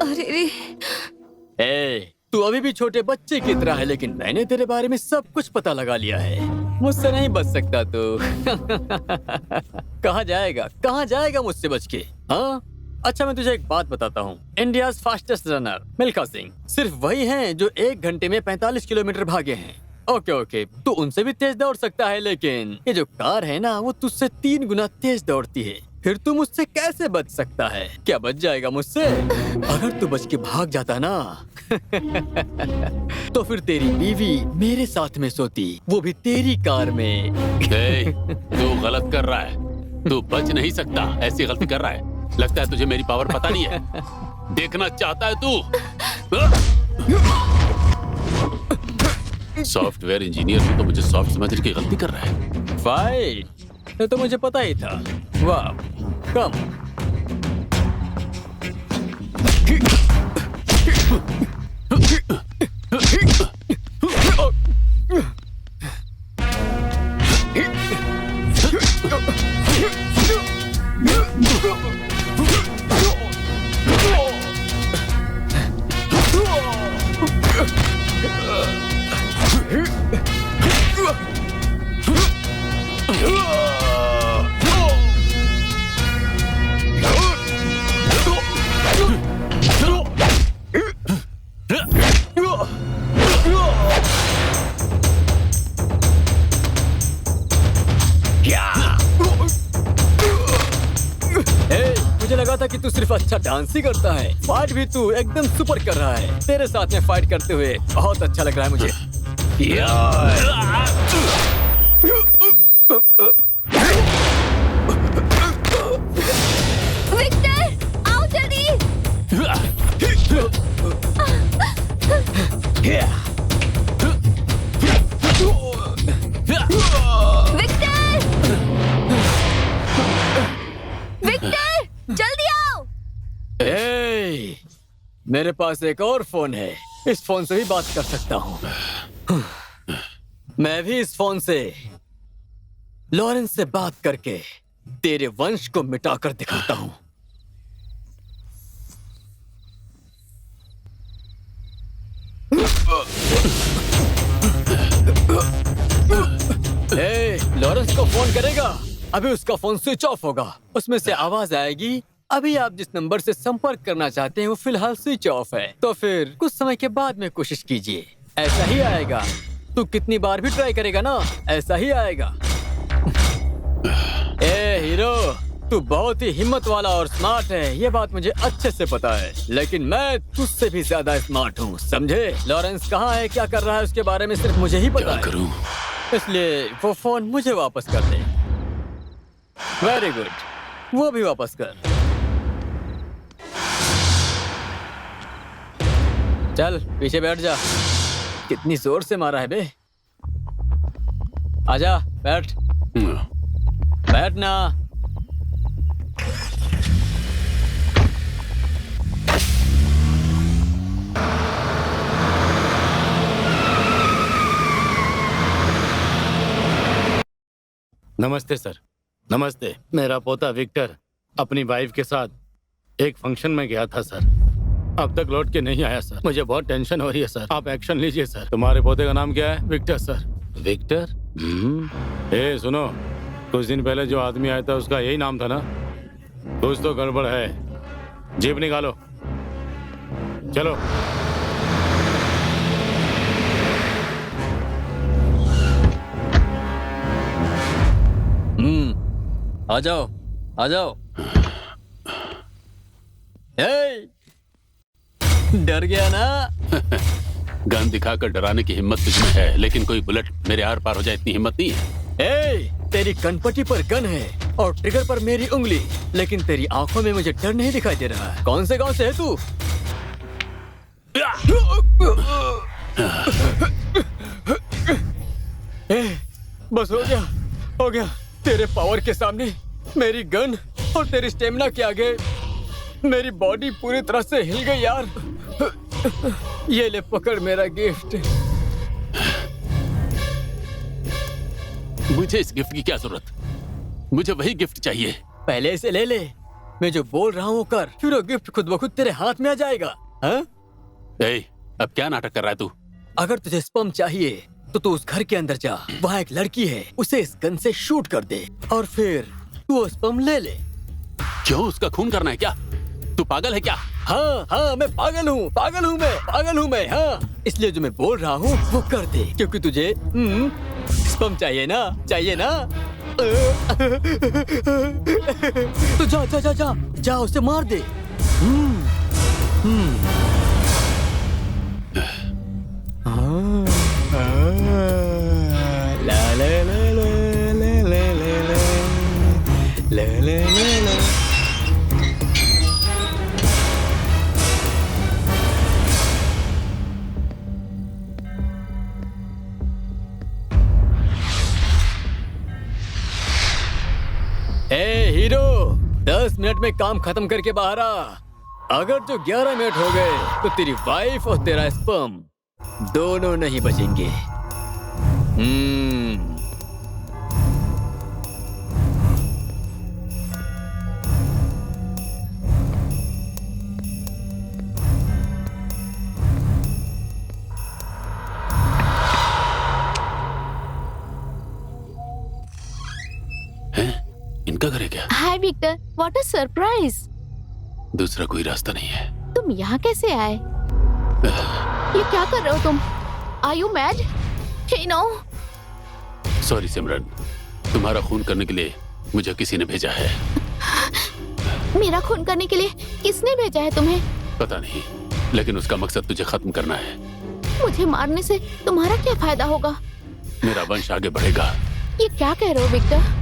अरे रे। ए, तू अभी भी छोटे बच्चे की तरह है, लेकिन मैंने तेरे बारे में सब कुछ पता लगा लिया है। मुझसे नहीं बच सकता तू। कहाँ जाएगा मुझसे बच के? हाँ, अच्छा मैं तुझे एक बात बताता हूँ। India's fastest runner Milkha Singh सिर्फ वही हैं जो 1 घंटे में 45 किलोमीटर भागे हैं। ओके, तू उनसे भी तेज दौड़ सकता है, लेकिन ये जो कार है ना, वो तुझसे 3 गुना तेज दौड़ती है। फिर तू मुझसे कैसे बच सकता है? क्या बच जाएगा मुझसे? अगर तू बच के भाग जाता ना तो फिर तेरी बीवी मेरे साथ में सोती, वो भी तेरी कार में। तू गलत कर रहा है। तू बच नहीं सकता, ऐसी गलती कर रहा है। लगता है तुझे मेरी पावर पता नहीं है। देखना चाहता है तू? सॉफ्टवेयर इंजीनियर भी तो मुझे सॉफ्ट समझने की गलती कर रहा है। फाइट, ये तो मुझे पता ही था। वाह, कम। मुझे लगा था कि तू सिर्फ अच्छा डांस ही करता है, फाइट भी तू एकदम सुपर कर रहा है। तेरे साथ में फाइट करते हुए बहुत अच्छा लग रहा है मुझे। विक्टर, आओ जल्दी। विक्टर, जल्दी आओ। मेरे पास एक और फोन है, इस फोन से भी बात कर सकता हूँ। मैं भी इस फोन से लॉरेंस से बात करके तेरे वंश को मिटाकर दिखाता हूँ। लॉरेंस को फोन करेगा, अभी उसका फोन स्विच ऑफ होगा, उसमें से आवाज आएगी, अभी आप जिस नंबर से संपर्क करना चाहते हैं वो फिलहाल स्विच ऑफ है, तो फिर कुछ समय के बाद में कोशिश कीजिए। ऐसा ही आएगा। तू कितनी बार भी ट्राई करेगा ना, ऐसा ही आएगा। ए हीरो, तू बहुत ही हिम्मत वाला और स्मार्ट है, ये बात मुझे अच्छे से पता है, लेकिन मैं तुझसे भी ज्यादा स्मार्ट हूँ, समझे? लॉरेंस कहाँ है, क्या कर रहा है, उसके बारे में सिर्फ मुझे ही पता है। इसलिए वो फोन मुझे वापस कर दे। वेरी गुड, वो भी वापस कर। चल पीछे बैठ जा। कितनी जोर से मारा है बे। आजा, बैठ। बैठना। नमस्ते सर। नमस्ते। मेरा पोता विक्टर अपनी वाइफ के साथ एक फंक्शन में गया था सर, अब तक लौट के नहीं आया सर। मुझे बहुत टेंशन हो रही है सर, आप एक्शन लीजिए सर। तुम्हारे पोते का नाम क्या है? Victor sir. विक्टर? ए सुनो, कुछ दिन पहले जो आदमी आया था उसका यही नाम था ना? कुछ तो गड़बड़ है। जीप निकालो, चलो। आ जाओ, आ जाओ। डर गया ना? गन दिखाकर डराने की हिम्मत तुझमें है, लेकिन कोई बुलेट मेरे आर पार हो जाए इतनी हिम्मत नहीं है। ए, तेरी कनपट्टी पर गन है और ट्रिगर पर मेरी उंगली, लेकिन तेरी आंखों में मुझे डर नहीं दिखाई दे रहा है। कौन से गांव से है तू? बस हो गया। तेरे पावर के सामने मेरी गन और तेरी स्टेमिना के आगे मेरी बॉडी पूरी तरह से हिल गई यार। ये ले पकड़ मेरा गिफ्ट। मुझे इस गिफ्ट की क्या जरूरत? मुझे वही गिफ्ट चाहिए। पहले इसे ले ले, मैं जो बोल रहा हूँ कर, फिर वो गिफ्ट खुद ब खुद तेरे हाथ में आ जाएगा। हाँ? अब क्या नाटक कर रहा है तू? अगर तुझे स्पर्म चाहिए तो तू उस घर के अंदर जा, वहाँ एक लड़की है, उसे इस गन से शूट कर दे और फिर तू वो स्पर्म ले ले। क्यों? उसका खून करना है क्या? तू पागल है क्या? हाँ, मैं पागल हूँ मैं। हाँ, इसलिए जो मैं बोल रहा हूँ वो कर दे, क्योंकि तुझे स्पर्म चाहिए ना? तो जा उसे मार दे। ला ला ला ला ला ला ला ला ला। ए हीरो, 10 मिनट में काम खत्म करके बाहर आ। अगर जो 11 मिनट हो गए तो तेरी वाइफ और तेरा स्पर्म दोनों नहीं बचेंगे। इनका घर है क्या? हाय विक्टर, व्हाट अ सरप्राइज। दूसरा कोई रास्ता नहीं है। तुम यहाँ कैसे आए? ये क्या कर रहे हो तुम? Are you mad? Hey no. Sorry Simran, तुम्हारा खून करने के लिए मुझे किसी ने भेजा है। मेरा खून करने के लिए किसने भेजा है तुम्हें? पता नहीं, लेकिन उसका मकसद तुझे खत्म करना है। मुझे मारने से तुम्हारा क्या फायदा होगा? मेरा वंश आगे बढ़ेगा। ये क्या कह रहे हो विक्टर?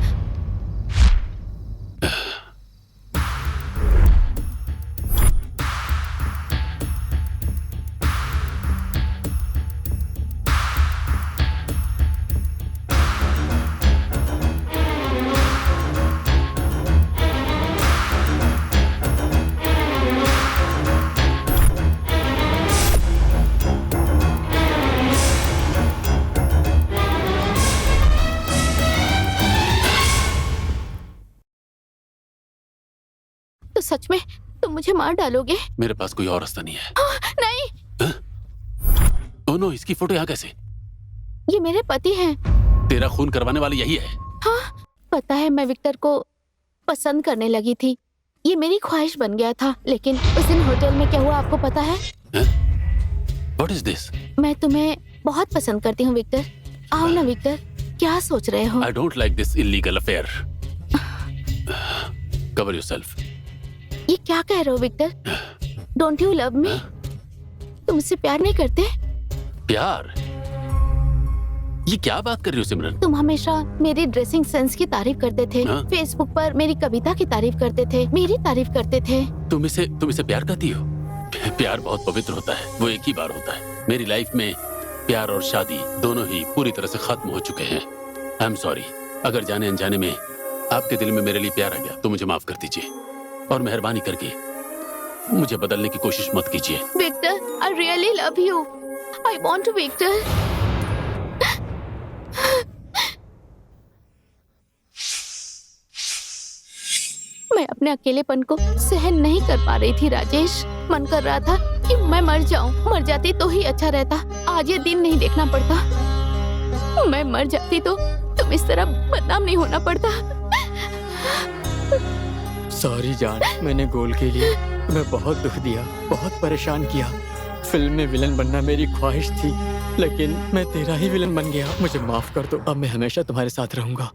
सच में तुम मुझे मार डालोगे? मेरे पास कोई और रास्ता नहीं है। नहीं। ओह नो, इसकी फोटो यहाँ कैसे? ये मेरे पति हैं। तेरा खून करवाने वाली यही है? हाँ, पता है मैं विक्टर को पसंद करने लगी थी। ये मेरी ख्वाहिश बन गया था, लेकिन उस दिन होटल में क्या हुआ आपको पता है? What is this? मैं तुम्हें बहुत पसंद करती हूँ विक्टर। आओ ना विक्टर, क्या सोच रहे हो? I don't like this illegal affair. Cover yourself. ये क्या कह रहे हो Victor? Don't you love me? तुम मुझसे प्यार नहीं करते? प्यार? ये क्या बात कर रही हो सिमरन? तुम हमेशा मेरी ड्रेसिंग सेंस की तारीफ करते थे। फेसबुक पर मेरी कविता की तारीफ करते थे, मेरी तारीफ करते थे। तुम इसे प्यार करती हो? प्यार बहुत पवित्र होता है, वो एक ही बार होता है। मेरी लाइफ में प्यार और शादी दोनों ही पूरी तरह से खत्म हो चुके हैं। आई एम सॉरी, अगर जाने अनजाने में आपके दिल में मेरे लिए प्यार आ गया तो मुझे माफ कर दीजिए, और मेहरबानी करके मुझे बदलने की कोशिश मत कीजिए। Victor, I really love you. I want to Victor. मैं अपने अकेलेपन को सहन नहीं कर पा रही थी राजेश। मन कर रहा था कि मैं मर जाऊं, मर जाती तो ही अच्छा रहता। आज ये दिन नहीं देखना पड़ता। मैं मर जाती तो तुम इस तरह बदनाम नहीं होना पड़ता। सॉरी जान, मैंने गोल के लिए तुम्हें बहुत दुख दिया, बहुत परेशान किया। फिल्म में विलन बनना मेरी ख्वाहिश थी, लेकिन मैं तेरा ही विलन बन गया। मुझे माफ कर दो, अब मैं हमेशा तुम्हारे साथ रहूंगा।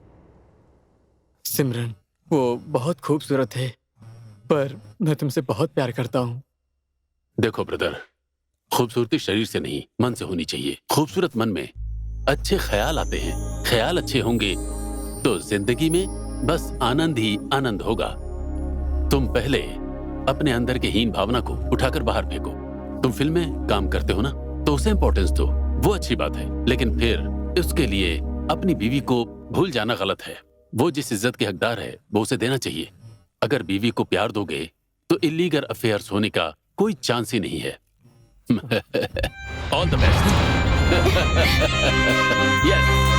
सिमरन, वो बहुत खूबसूरत है, पर मैं तुमसे बहुत प्यार करता हूँ। देखो ब्रदर, खूबसूरती शरीर से नहीं मन से होनी चाहिए। खूबसूरत मन में अच्छे ख्याल आते हैं। ख्याल अच्छे होंगे तो जिंदगी में बस आनंद ही आनंद होगा। तुम पहले अपने अंदर के हीन भावना को उठाकर बाहर फेंको। तुम फिल्म में काम करते हो ना, तो उसे इंपॉर्टेंस दो, वो अच्छी बात है। लेकिन फिर उसके लिए अपनी बीवी को भूल जाना गलत है। वो जिस इज्जत के हकदार है वो उसे देना चाहिए। अगर बीवी को प्यार दोगे तो इलीगल अफेयर्स होने का कोई चांस ही नहीं है। All the best. यस।